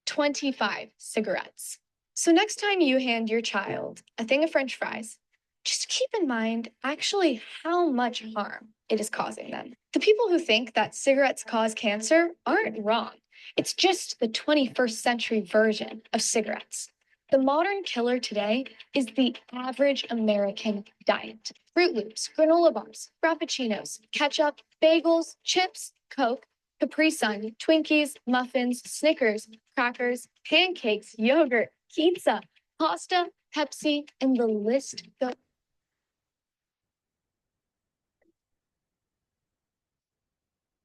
25 cigarettes. So next time you hand your child a thing of French fries, just keep in mind actually how much harm it is causing them. The people who think that cigarettes cause cancer aren't wrong. It's just the 21st century version of cigarettes. The modern killer today is the average American diet. Fruit Loops, granola bars, frappuccinos, ketchup, bagels, chips, Coke, Capri Sun, Twinkies, muffins, Snickers, crackers, pancakes, yogurt, pizza, pasta, Pepsi, and the list goes.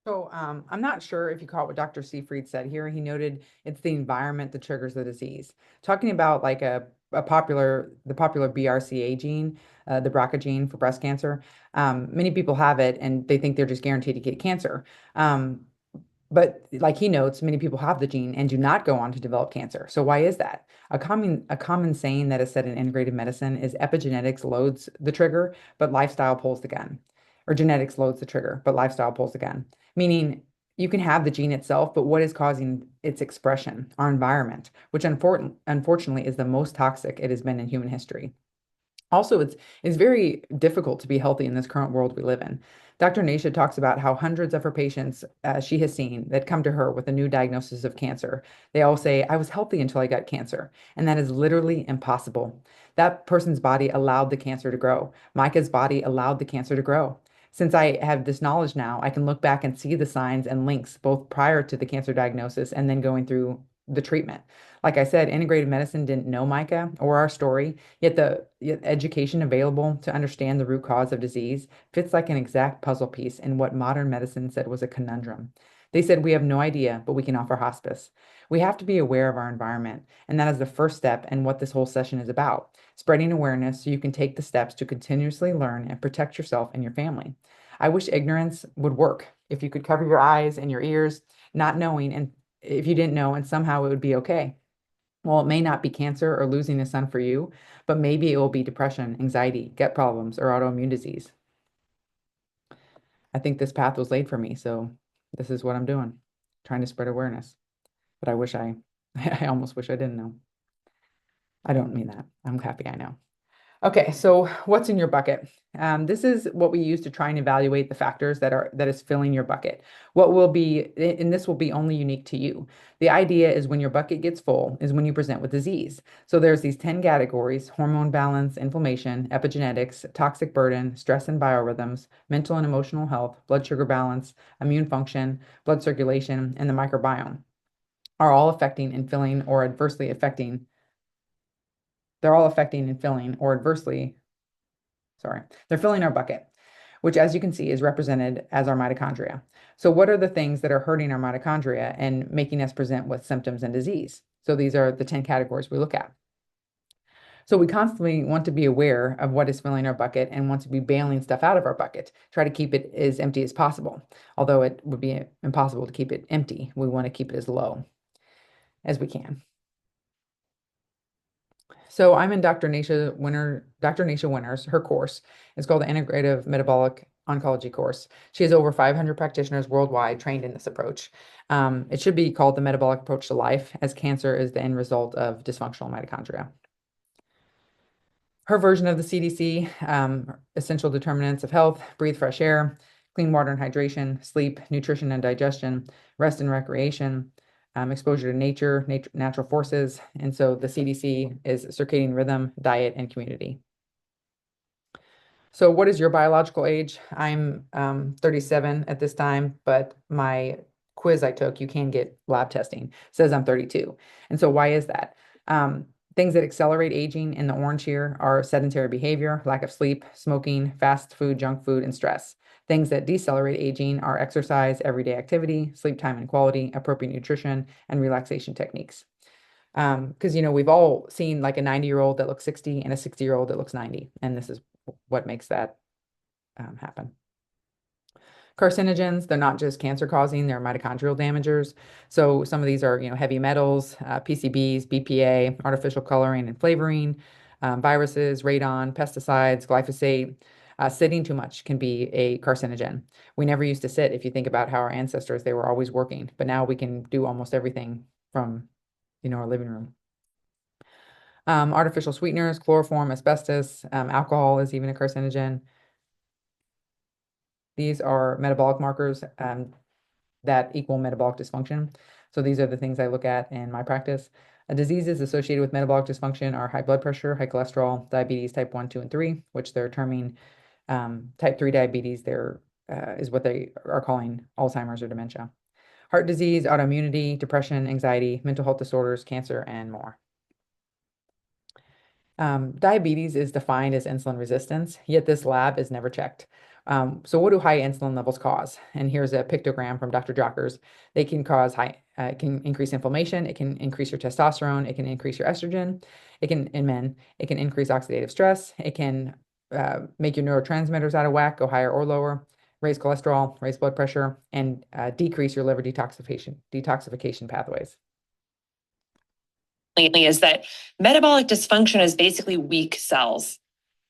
So I'm not sure if you caught what Dr. Seafried said here. He noted it's the environment that triggers the disease. Talking about like the popular BRCA gene, the BRCA gene for breast cancer. Many people have it and they think they're just guaranteed to get cancer. But like he notes, many people have the gene and do not go on to develop cancer. So why is that? A common saying that is said in integrative medicine is epigenetics loads the trigger, but lifestyle pulls the gun. Or genetics loads the trigger, but lifestyle pulls the gun. Meaning you can have the gene itself, but what is causing its expression? Our environment, which unfortunately is the most toxic it has been in human history. Also, it's very difficult to be healthy in this current world we live in. Dr. Nasha talks about how hundreds of her patients she has seen that come to her with a new diagnosis of cancer, they all say, I was healthy until I got cancer. And that is literally impossible. That person's body allowed the cancer to grow. Micah's body allowed the cancer to grow. Since I have this knowledge now, I can look back and see the signs and links both prior to the cancer diagnosis and then going through the treatment. Like I said, integrative medicine didn't know Micah or our story, yet the education available to understand the root cause of disease fits like an exact puzzle piece in what modern medicine said was a conundrum. They said, we have no idea, but we can offer hospice. We have to be aware of our environment, and that is the first step in what this whole session is about, spreading awareness so you can take the steps to continuously learn and protect yourself and your family. I wish ignorance would work. If you could cover your eyes and your ears, not knowing, and if you didn't know, and somehow it would be okay. Well, it may not be cancer or losing a son for you, but maybe it will be depression, anxiety, gut problems, or autoimmune disease. I think this path was laid for me, so this is what I'm doing, trying to spread awareness. But I almost wish I didn't know. I don't mean that. I'm happy I know. Okay, so what's in your bucket? This is what we use to try and evaluate the factors that is filling your bucket. What will be, and this will be only unique to you. The idea is when your bucket gets full is when you present with disease. So there's these 10 categories: hormone balance, inflammation, epigenetics, toxic burden, stress and biorhythms, mental and emotional health, blood sugar balance, immune function, blood circulation, and the microbiome are all affecting and filling or adversely affecting. They're all affecting and filling or adversely, they're filling our bucket, which as you can see is represented as our mitochondria. So what are the things that are hurting our mitochondria and making us present with symptoms and disease? So these are the 10 categories we look at. So we constantly want to be aware of what is filling our bucket and want to be bailing stuff out of our bucket, try to keep it as empty as possible. Although it would be impossible to keep it empty, we want to keep it as low as we can. So I'm in Dr. Nasha Winner's, her course. It's called the Integrative Metabolic Oncology course. She has over 500 practitioners worldwide trained in this approach. It should be called the metabolic approach to life, as cancer is the end result of dysfunctional mitochondria. Her version of the CDC, essential determinants of health: breathe fresh air, clean water and hydration, sleep, nutrition and digestion, rest and recreation, exposure to nature, natural forces. And so the CDC is circadian rhythm, diet, and community. So what is your biological age? I'm 37 at this time, but my quiz I took, you can get lab testing, says I'm 32. And so why is that? Things that accelerate aging in the orange here are sedentary behavior, lack of sleep, smoking, fast food, junk food, and stress. Things that decelerate aging are exercise, everyday activity, sleep time and quality, appropriate nutrition, and relaxation techniques. Because, we've all seen like a 90-year-old that looks 60 and a 60-year-old that looks 90. And this is what makes that happen. Carcinogens, they're not just cancer causing, they're mitochondrial damagers. So some of these are, heavy metals, PCBs, BPA, artificial coloring and flavoring, viruses, radon, pesticides, glyphosate. Sitting too much can be a carcinogen. We never used to sit. If you think about how our ancestors, they were always working, but now we can do almost everything from, our living room. Artificial sweeteners, chloroform, asbestos, alcohol is even a carcinogen. These are metabolic markers that equal metabolic dysfunction. So these are the things I look at in my practice. Diseases associated with metabolic dysfunction are high blood pressure, high cholesterol, diabetes type 1, 2, and 3, which they're terming type 3 diabetes. Is what they are calling Alzheimer's or dementia. Heart disease, autoimmunity, depression, anxiety, mental health disorders, cancer, and more. Diabetes is defined as insulin resistance, yet this lab is never checked. So what do high insulin levels cause? And here's a pictogram from Dr. Jockers. They can cause it can increase inflammation, it can increase your testosterone, it can increase your estrogen, in men, it can increase oxidative stress, it can make your neurotransmitters out of whack, go higher or lower, raise cholesterol, raise blood pressure, and decrease your liver detoxification pathways. Is that metabolic dysfunction is basically weak cells.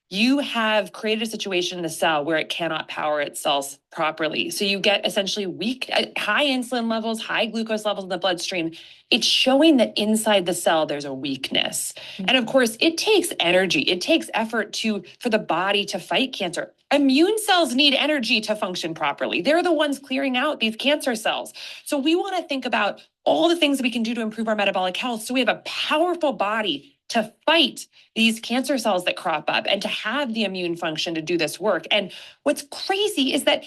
You have created a situation in the cell where it cannot power itself properly. So you get essentially weak, high insulin levels, high glucose levels in the bloodstream. It's showing that inside the cell, there's a weakness. And of course, it takes energy. It takes effort for the body to fight cancer. Immune cells need energy to function properly. They're the ones clearing out these cancer cells. So we want to think about all the things that we can do to improve our metabolic health so we have a powerful body to fight these cancer cells that crop up and to have the immune function to do this work. And what's crazy is that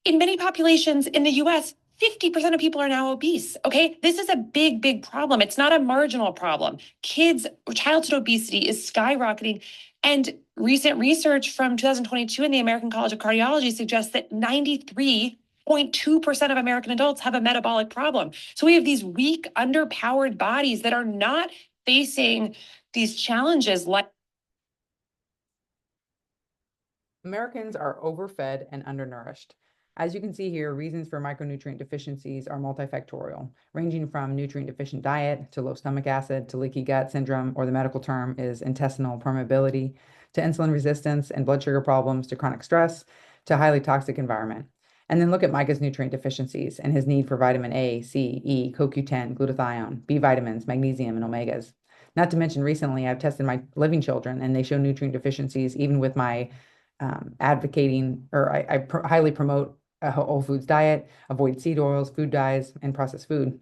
in many populations in the US, 50% of people are now obese, okay? This is a big, big problem. It's not a marginal problem. Childhood obesity is skyrocketing. And recent research from 2022 in the American College of Cardiology suggests that 93.2% of American adults have a metabolic problem. So we have these weak, underpowered bodies that are not facing these challenges like Americans are overfed and undernourished. As you can see here, reasons for micronutrient deficiencies are multifactorial, ranging from nutrient-deficient diet to low stomach acid to leaky gut syndrome, or the medical term is intestinal permeability, to insulin resistance and blood sugar problems, to chronic stress, to highly toxic environment. And then look at Mikah's nutrient deficiencies and his need for vitamin A, C, E, CoQ10, glutathione, B vitamins, magnesium, and omegas. Not to mention recently I've tested my living children and they show nutrient deficiencies even with my advocating, or I highly promote a whole foods diet, avoid seed oils, food dyes, and processed food.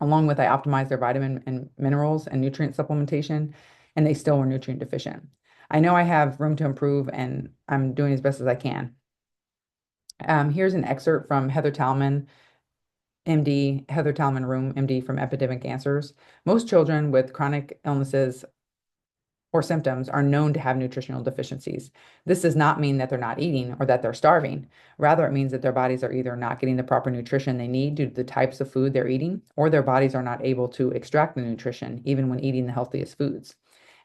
Along with I optimize their vitamin and minerals and nutrient supplementation, and they still were nutrient deficient. I know I have room to improve and I'm doing as best as I can. Here's an excerpt from Heather Talman, MD, Heather Talman Room, MD from Epidemic Answers. Most children with chronic illnesses or symptoms are known to have nutritional deficiencies. This does not mean that they're not eating or that they're starving. Rather, it means that their bodies are either not getting the proper nutrition they need due to the types of food they're eating, or their bodies are not able to extract the nutrition even when eating the healthiest foods.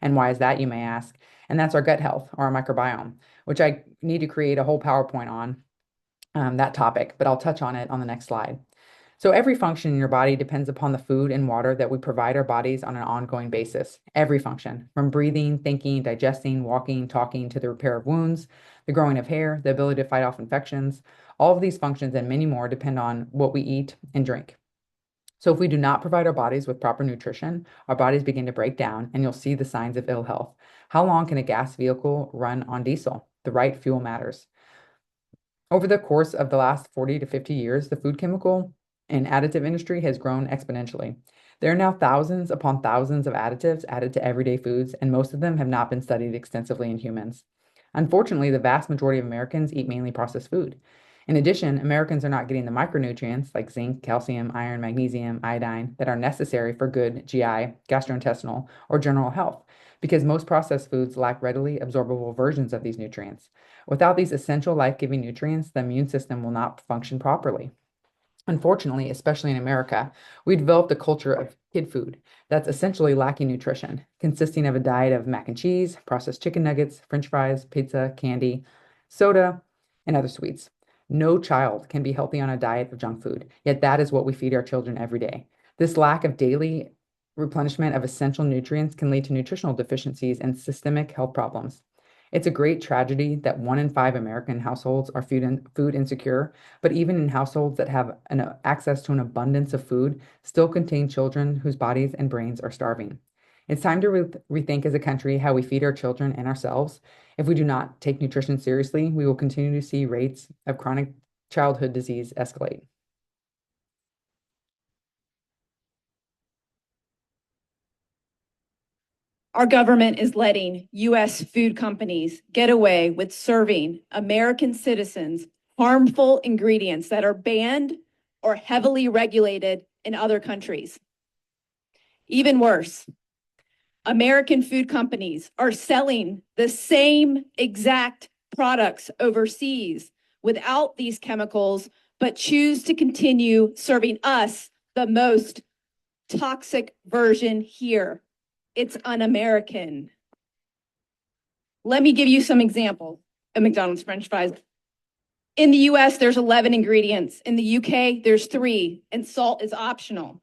And why is that, you may ask? And that's our gut health or our microbiome, which I need to create a whole PowerPoint on that topic, but I'll touch on it on the next slide. So every function in your body depends upon the food and water that we provide our bodies on an ongoing basis. Every function, from breathing, thinking, digesting, walking, talking, to the repair of wounds, the growing of hair, the ability to fight off infections. All of these functions and many more depend on what we eat and drink. So if we do not provide our bodies with proper nutrition, our bodies begin to break down and you'll see the signs of ill health. How long can a gas vehicle run on diesel? The right fuel matters. Over the course of the last 40 to 50 years, the food chemical and additive industry has grown exponentially. There are now thousands upon thousands of additives added to everyday foods, and most of them have not been studied extensively in humans. Unfortunately, the vast majority of Americans eat mainly processed food. In addition, Americans are not getting the micronutrients like zinc, calcium, iron, magnesium, iodine that are necessary for good GI, gastrointestinal, or general health, because most processed foods lack readily absorbable versions of these nutrients. Without these essential life-giving nutrients, the immune system will not function properly. Unfortunately, especially in America, we developed a culture of kid food that's essentially lacking nutrition, consisting of a diet of mac and cheese, processed chicken nuggets, French fries, pizza, candy, soda, and other sweets. No child can be healthy on a diet of junk food, yet that is what we feed our children every day. This lack of daily replenishment of essential nutrients can lead to nutritional deficiencies and systemic health problems. It's a great tragedy that 1 in 5 American households are food insecure, but even in households that have access to an abundance of food, still contain children whose bodies and brains are starving. It's time to rethink as a country how we feed our children and ourselves. If we do not take nutrition seriously, we will continue to see rates of chronic childhood disease escalate. Our government is letting U.S. food companies get away with serving American citizens harmful ingredients that are banned or heavily regulated in other countries. Even worse, American food companies are selling the same exact products overseas without these chemicals, but choose to continue serving us the most toxic version here. It's un-American. Let me give you some examples of McDonald's French fries. In the US, there's 11 ingredients. In the UK, there's 3, and salt is optional.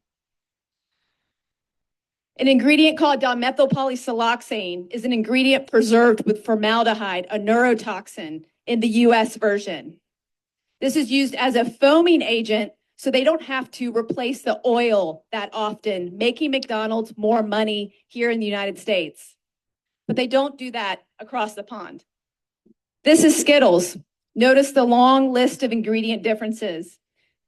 An ingredient called dimethylpolysiloxane is an ingredient preserved with formaldehyde, a neurotoxin, in the US version. This is used as a foaming agent so they don't have to replace the oil that often, making McDonald's more money here in the United States. But they don't do that across the pond. This is Skittles. Notice the long list of ingredient differences.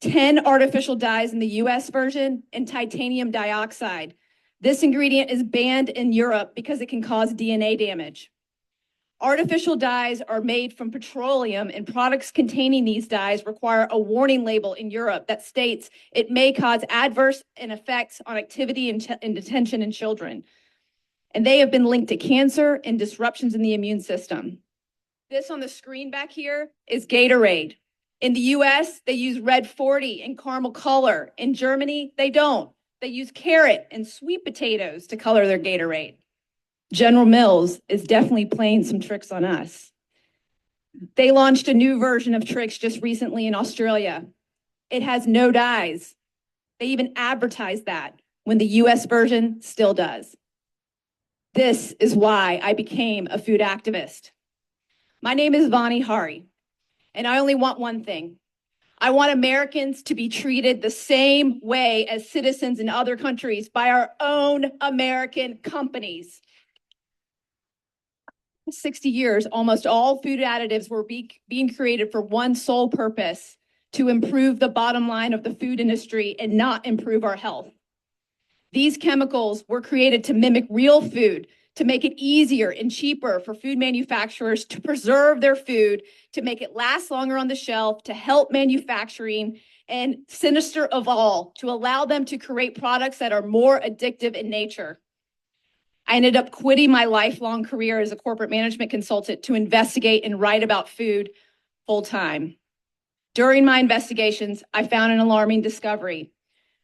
10 artificial dyes in the US version and titanium dioxide. This ingredient is banned in Europe because it can cause DNA damage. Artificial dyes are made from petroleum, and products containing these dyes require a warning label in Europe that states it may cause adverse effects on activity and attention in children. And they have been linked to cancer and disruptions in the immune system. This on the screen back here is Gatorade. In the US, they use red 40 and caramel color. In Germany, they don't. They use carrot and sweet potatoes to color their Gatorade. General Mills is definitely playing some tricks on us. They launched a new version of Trix just recently in Australia. It has no dyes. They even advertise that when the US version still does. This is why I became a food activist. My name is Vani Hari, and I only want one thing. I want Americans to be treated the same way as citizens in other countries by our own American companies. 60 years, almost all food additives were being created for one sole purpose: to improve the bottom line of the food industry and not improve our health. These chemicals were created to mimic real food, to make it easier and cheaper for food manufacturers to preserve their food, to make it last longer on the shelf, to help manufacturing, and sinister of all, to allow them to create products that are more addictive in nature. I ended up quitting my lifelong career as a corporate management consultant to investigate and write about food full time. During my investigations, I found an alarming discovery.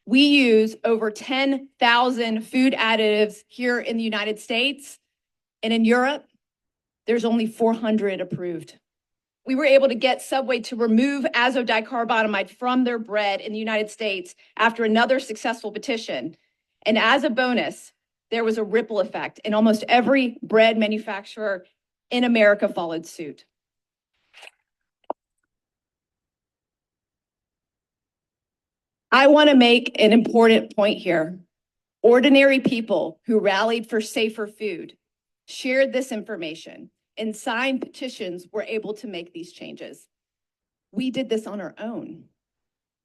We use over 10,000 food additives here in the United States, And in Europe, there's only 400 approved. We were able to get Subway to remove azodicarbonamide from their bread in the United States after another successful petition. And as a bonus, there was a ripple effect, and almost every bread manufacturer in America followed suit. I want to make an important point here. Ordinary people who rallied for safer food, shared this information, and signed petitions were able to make these changes. We did this on our own.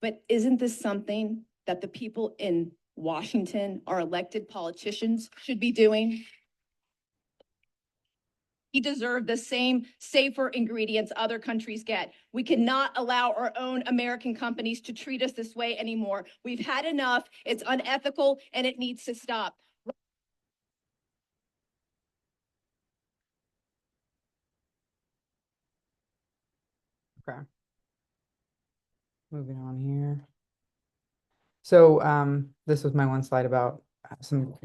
But isn't this something that the people in Washington, our elected politicians, should be doing? We deserve the same safer ingredients other countries get. We cannot allow our own American companies to treat us this way anymore. We've had enough. It's unethical and it needs to stop. Okay. Moving on here. So this was my one slide about some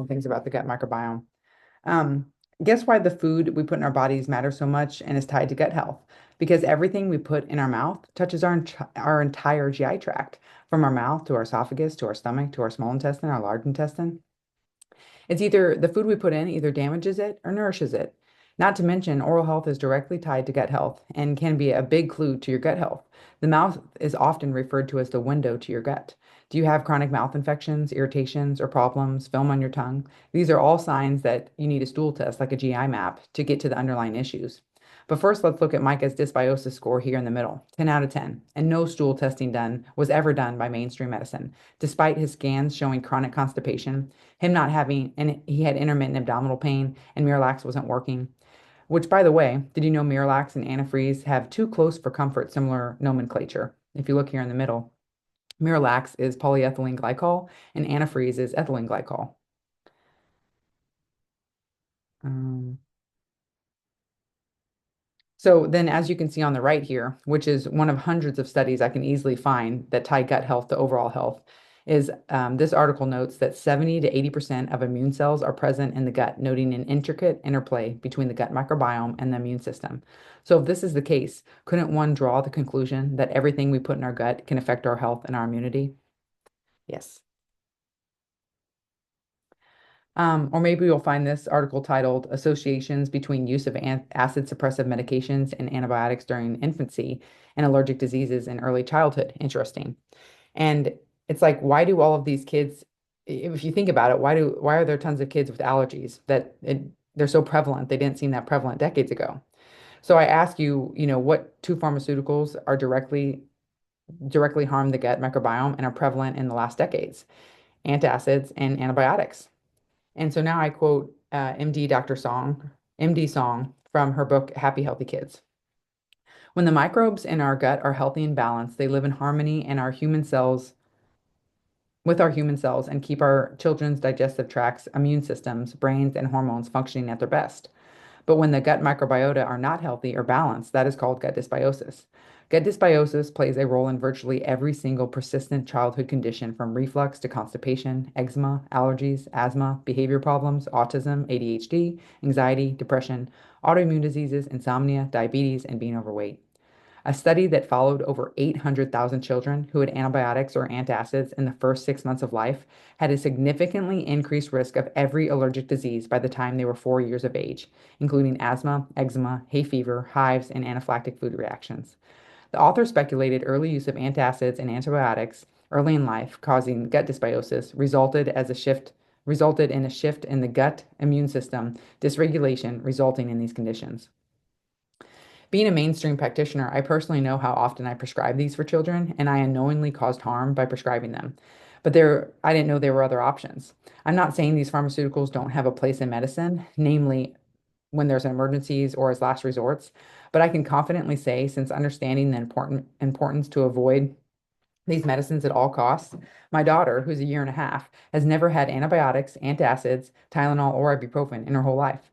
things about the gut microbiome. Guess why the food we put in our bodies matters so much and is tied to gut health? Because everything we put in our mouth touches our entire GI tract, from our mouth to our esophagus, to our stomach, to our small intestine, our large intestine. It's either the food we put in either damages it or nourishes it. Not to mention, oral health is directly tied to gut health and can be a big clue to your gut health. The mouth is often referred to as the window to your gut. Do you have chronic mouth infections, irritations, or problems, film on your tongue? These are all signs that you need a stool test, like a GI map, to get to the underlying issues. But first, let's look at Mikah's dysbiosis score here in the middle, 10 out of 10. And no stool testing was ever done by mainstream medicine. Despite his scans showing chronic constipation, him not having, and he had intermittent abdominal pain, and Miralax wasn't working. Which, by the way, did you know Miralax and antifreeze have too close for comfort similar nomenclature? If you look here in the middle, Miralax is polyethylene glycol and antifreeze is ethylene glycol. So then, as you can see on the right here, which is one of hundreds of studies I can easily find that tie gut health to overall health, is this article notes that 70 to 80% of immune cells are present in the gut, noting an intricate interplay between the gut microbiome and the immune system. So if this is the case, couldn't one draw the conclusion that everything we put in our gut can affect our health and our immunity? Yes. Or maybe you'll find this article titled Associations Between Use of Acid Suppressive Medications and Antibiotics During Infancy and Allergic Diseases in Early Childhood. Interesting. And it's like, why do all of these kids, if you think about it, why are there tons of kids with allergies they're so prevalent? They didn't seem that prevalent decades ago. So I ask you, what two pharmaceuticals are directly harm the gut microbiome and are prevalent in the last decades? Antacids and antibiotics. And so now I quote MD Song from her book, Happy Healthy Kids. When the microbes in our gut are healthy and balanced, they live in harmony with our human cells and keep our children's digestive tracts, immune systems, brains, and hormones functioning at their best. But when the gut microbiota are not healthy or balanced, that is called gut dysbiosis. Gut dysbiosis plays a role in virtually every single persistent childhood condition, from reflux to constipation, eczema, allergies, asthma, behavior problems, autism, ADHD, anxiety, depression, autoimmune diseases, insomnia, diabetes, and being overweight. A study that followed over 800,000 children who had antibiotics or antacids in the first 6 months of life had a significantly increased risk of every allergic disease by the time they were 4 years of age, including asthma, eczema, hay fever, hives, and anaphylactic food reactions. The author speculated early use of antacids and antibiotics early in life, causing gut dysbiosis, resulted in a shift in the gut immune system dysregulation, resulting in these conditions. Being a mainstream practitioner, I personally know how often I prescribe these for children, and I unknowingly caused harm by prescribing them. But I didn't know there were other options. I'm not saying these pharmaceuticals don't have a place in medicine, namely when there's emergencies or as last resorts, but I can confidently say, since understanding the importance to avoid these medicines at all costs, my daughter, who's a year and a half, has never had antibiotics, antacids, Tylenol, or ibuprofen in her whole life.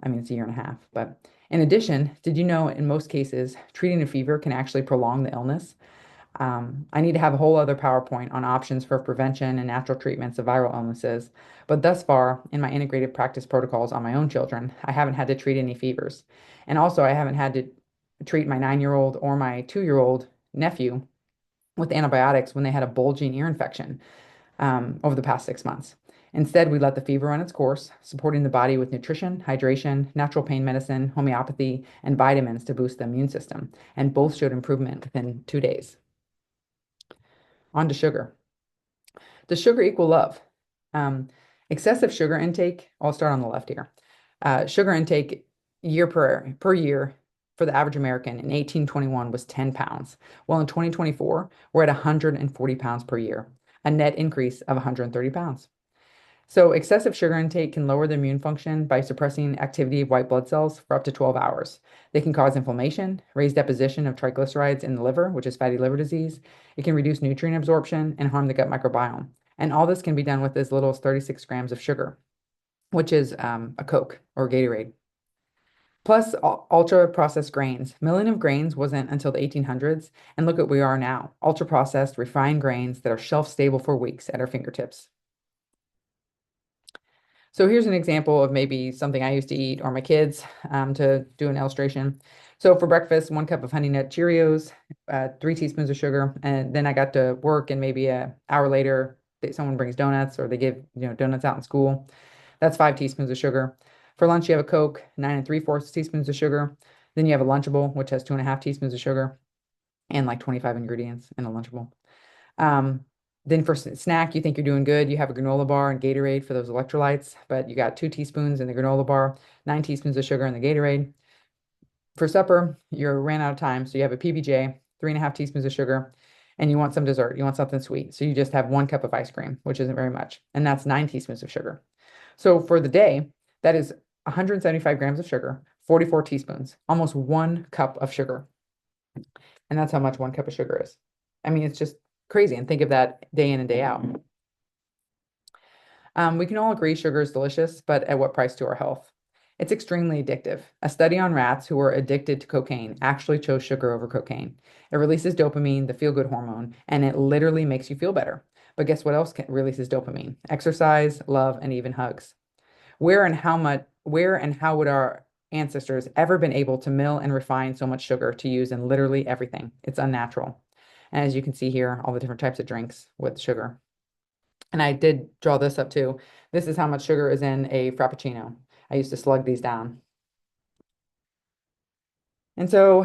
I mean, it's a year and a half, but in addition, did you know in most cases, treating a fever can actually prolong the illness? I need to have a whole other PowerPoint on options for prevention and natural treatments of viral illnesses, but thus far in my integrative practice protocols on my own children, I haven't had to treat any fevers. And also, I haven't had to treat my 9-year-old or my 2-year-old nephew with antibiotics when they had a bulging ear infection over the past 6 months. Instead, we let the fever run its course, supporting the body with nutrition, hydration, natural pain medicine, homeopathy, and vitamins to boost the immune system. And both showed improvement within 2 days. On to sugar. Does sugar equal love? Excessive sugar intake, I'll start on the left here. Sugar intake per year for the average American in 1821 was 10 pounds. Well, in 2024, we're at 140 pounds per year, a net increase of 130 pounds. So excessive sugar intake can lower the immune function by suppressing activity of white blood cells for up to 12 hours. They can cause inflammation, raise deposition of triglycerides in the liver, which is fatty liver disease. It can reduce nutrient absorption and harm the gut microbiome. And all this can be done with as little as 36 grams of sugar, which is a Coke or Gatorade. Plus ultra-processed grains. Milling of grains wasn't until the 1800s, and look at where we are now. Ultra-processed, refined grains that are shelf-stable for weeks at our fingertips. So here's an example of maybe something I used to eat or my kids to do an illustration. So for breakfast, 1 cup of Honey Nut Cheerios, 3 teaspoons of sugar, and then I got to work and maybe an hour later, someone brings donuts or they give donuts out in school. That's 5 teaspoons of sugar. For lunch, you have a Coke, 9 3/4 teaspoons of sugar. Then you have a Lunchable, which has 2.5 teaspoons of sugar and like 25 ingredients in a Lunchable. Then for snack, you think you're doing good. You have a granola bar and Gatorade for those electrolytes, but you got 2 teaspoons in the granola bar, 9 teaspoons of sugar in the Gatorade. For supper, you ran out of time, so you have a PBJ, 3.5 teaspoons of sugar, and you want some dessert. You want something sweet. So you just have 1 cup of ice cream, which isn't very much, and that's 9 teaspoons of sugar. So for the day, that is 175 grams of sugar, 44 teaspoons, almost 1 cup of sugar. And that's how much 1 cup of sugar is. I mean, it's just crazy. And think of that day in and day out. We can all agree sugar is delicious, but at what price to our health? It's extremely addictive. A study on rats who were addicted to cocaine actually chose sugar over cocaine. It releases dopamine, the feel-good hormone, and it literally makes you feel better. But guess what else releases dopamine? Exercise, love, and even hugs. Where and how would our ancestors ever been able to mill and refine so much sugar to use in literally everything? It's unnatural. And as you can see here, all the different types of drinks with sugar. And I did draw this up too. This is how much sugar is in a Frappuccino. I used to slug these down. And so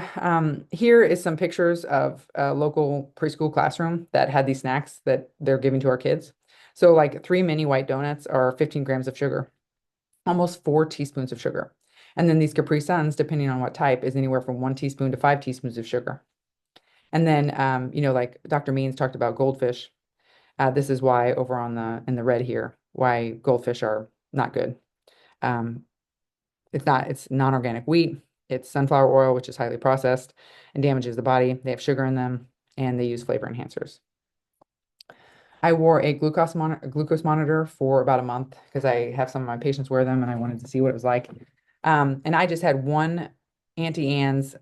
here is some pictures of a local preschool classroom that had these snacks that they're giving to our kids. So like 3 mini white donuts are 15 grams of sugar, almost 4 teaspoons of sugar. And then these Capri Suns, depending on what type, is anywhere from 1 teaspoon to 5 teaspoons of sugar. And then, like Dr. Means talked about goldfish. This is why over in the red here, why goldfish are not good. It's non-organic wheat. It's sunflower oil, which is highly processed and damages the body. They have sugar in them and they use flavor enhancers. I wore a glucose monitor for about a month because I have some of my patients wear them and I wanted to see what it was like. And I just had 1 Auntie Anne's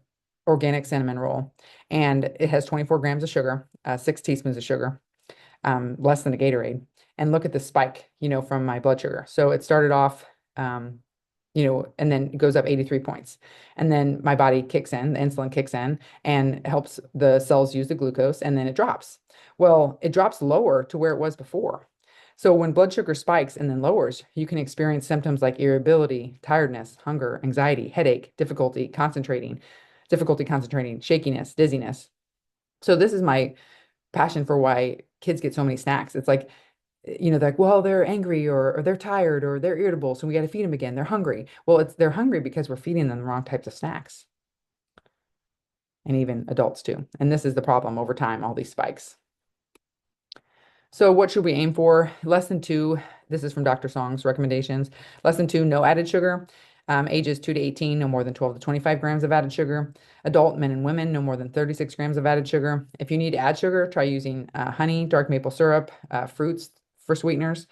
organic cinnamon roll, and it has 24 grams of sugar, 6 teaspoons of sugar, less than a Gatorade. And look at the spike, from my blood sugar. So it started off, and then it goes up 83 points. And then my body kicks in, the insulin kicks in and helps the cells use the glucose, and then it drops. Well, it drops lower to where it was before. So when blood sugar spikes and then lowers, you can experience symptoms like irritability, tiredness, hunger, anxiety, headache, difficulty concentrating, shakiness, dizziness. So this is my passion for why kids get so many snacks. It's like, they're like, well, they're angry or they're tired or they're irritable, so we got to feed them again. They're hungry. Well, they're hungry because we're feeding them the wrong types of snacks. And even adults too. And this is the problem over time, all these spikes. So what should we aim for? Less than 2. This is from Dr. Song's recommendations. Less than 2, no added sugar. Ages 2 to 18, no more than 12 to 25 grams of added sugar. Adult men and women, no more than 36 grams of added sugar. If you need to add sugar, try using honey, dark maple syrup, fruits for sweeteners.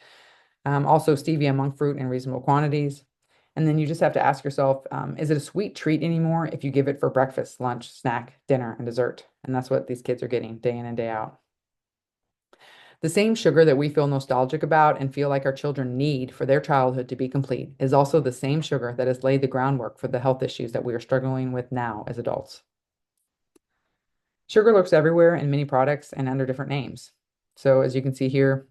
Also stevia, monk fruit in reasonable quantities. And then you just have to ask yourself, is it a sweet treat anymore if you give it for breakfast, lunch, snack, dinner, and dessert? And that's what these kids are getting day in and day out. The same sugar that we feel nostalgic about and feel like our children need for their childhood to be complete is also the same sugar that has laid the groundwork for the health issues that we are struggling with now as adults. Sugar lurks everywhere in many products and under different names. So as you can see here,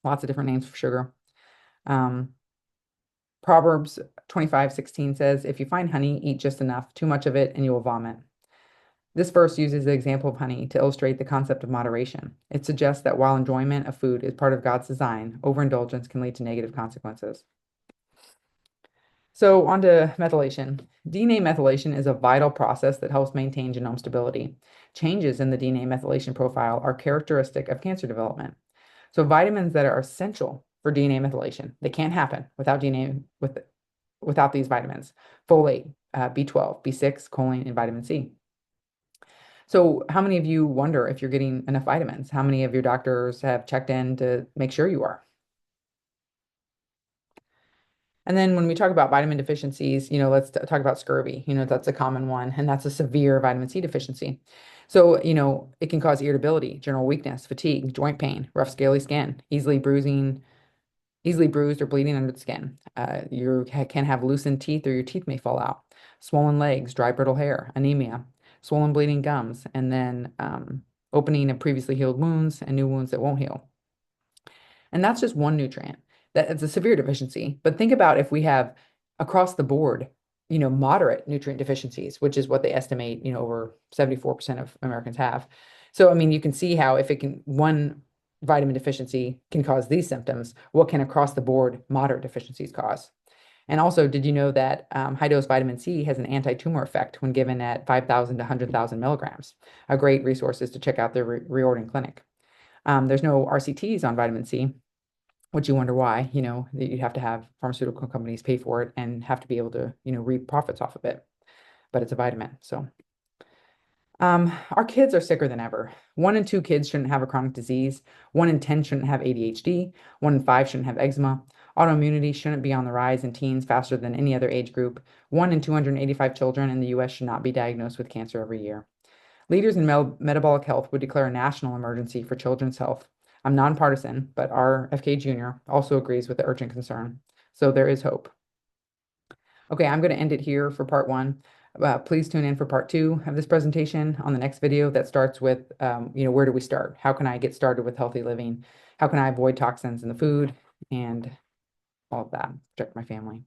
lots of different names for sugar. Proverbs 25:16 says, if you find honey, eat just enough, too much of it, and you will vomit. This verse uses the example of honey to illustrate the concept of moderation. It suggests that while enjoyment of food is part of God's design, overindulgence can lead to negative consequences. So on to methylation. DNA methylation is a vital process that helps maintain genome stability. Changes in the DNA methylation profile are characteristic of cancer development. So vitamins that are essential for DNA methylation, they can't happen without without these vitamins: folate, B12, B6, choline, and vitamin C. So how many of you wonder if you're getting enough vitamins? How many of your doctors have checked in to make sure you are? And then when we talk about vitamin deficiencies, let's talk about scurvy. That's a common one, and that's a severe vitamin C deficiency. So, it can cause irritability, general weakness, fatigue, joint pain, rough, scaly skin, easily bruised or bleeding under the skin. You can have loosened teeth, or your teeth may fall out, swollen legs, dry, brittle hair, anemia, swollen, bleeding gums, and then opening of previously healed wounds and new wounds that won't heal. And that's just one nutrient. That's a severe deficiency. But think about if we have across the board, moderate nutrient deficiencies, which is what they estimate, over 74% of Americans have. So, you can see how if one vitamin deficiency can cause these symptoms, what can across the board moderate deficiencies cause? And also, did you know that high-dose vitamin C has an anti-tumor effect when given at 5,000 to 100,000 milligrams? A great resource is to check out the Reordering Clinic. There's no RCTs on vitamin C, which you wonder why, that you'd have to have pharmaceutical companies pay for it and have to be able to, reap profits off of it. But it's a vitamin, so. Our kids are sicker than ever. 1 in 2 kids shouldn't have a chronic disease. 1 in 10 shouldn't have ADHD. 1 in 5 shouldn't have eczema. Autoimmunity shouldn't be on the rise in teens faster than any other age group. 1 in 285 children in the US should not be diagnosed with cancer every year. Leaders in metabolic health would declare a national emergency for children's health. I'm nonpartisan, but our FK Jr. also agrees with the urgent concern. So there is hope. Okay, I'm going to end it here for part 1. Please tune in for part 2 of this presentation on the next video that starts with, where do we start? How can I get started with healthy living? How can I avoid toxins in the food and all of that? Protect my family.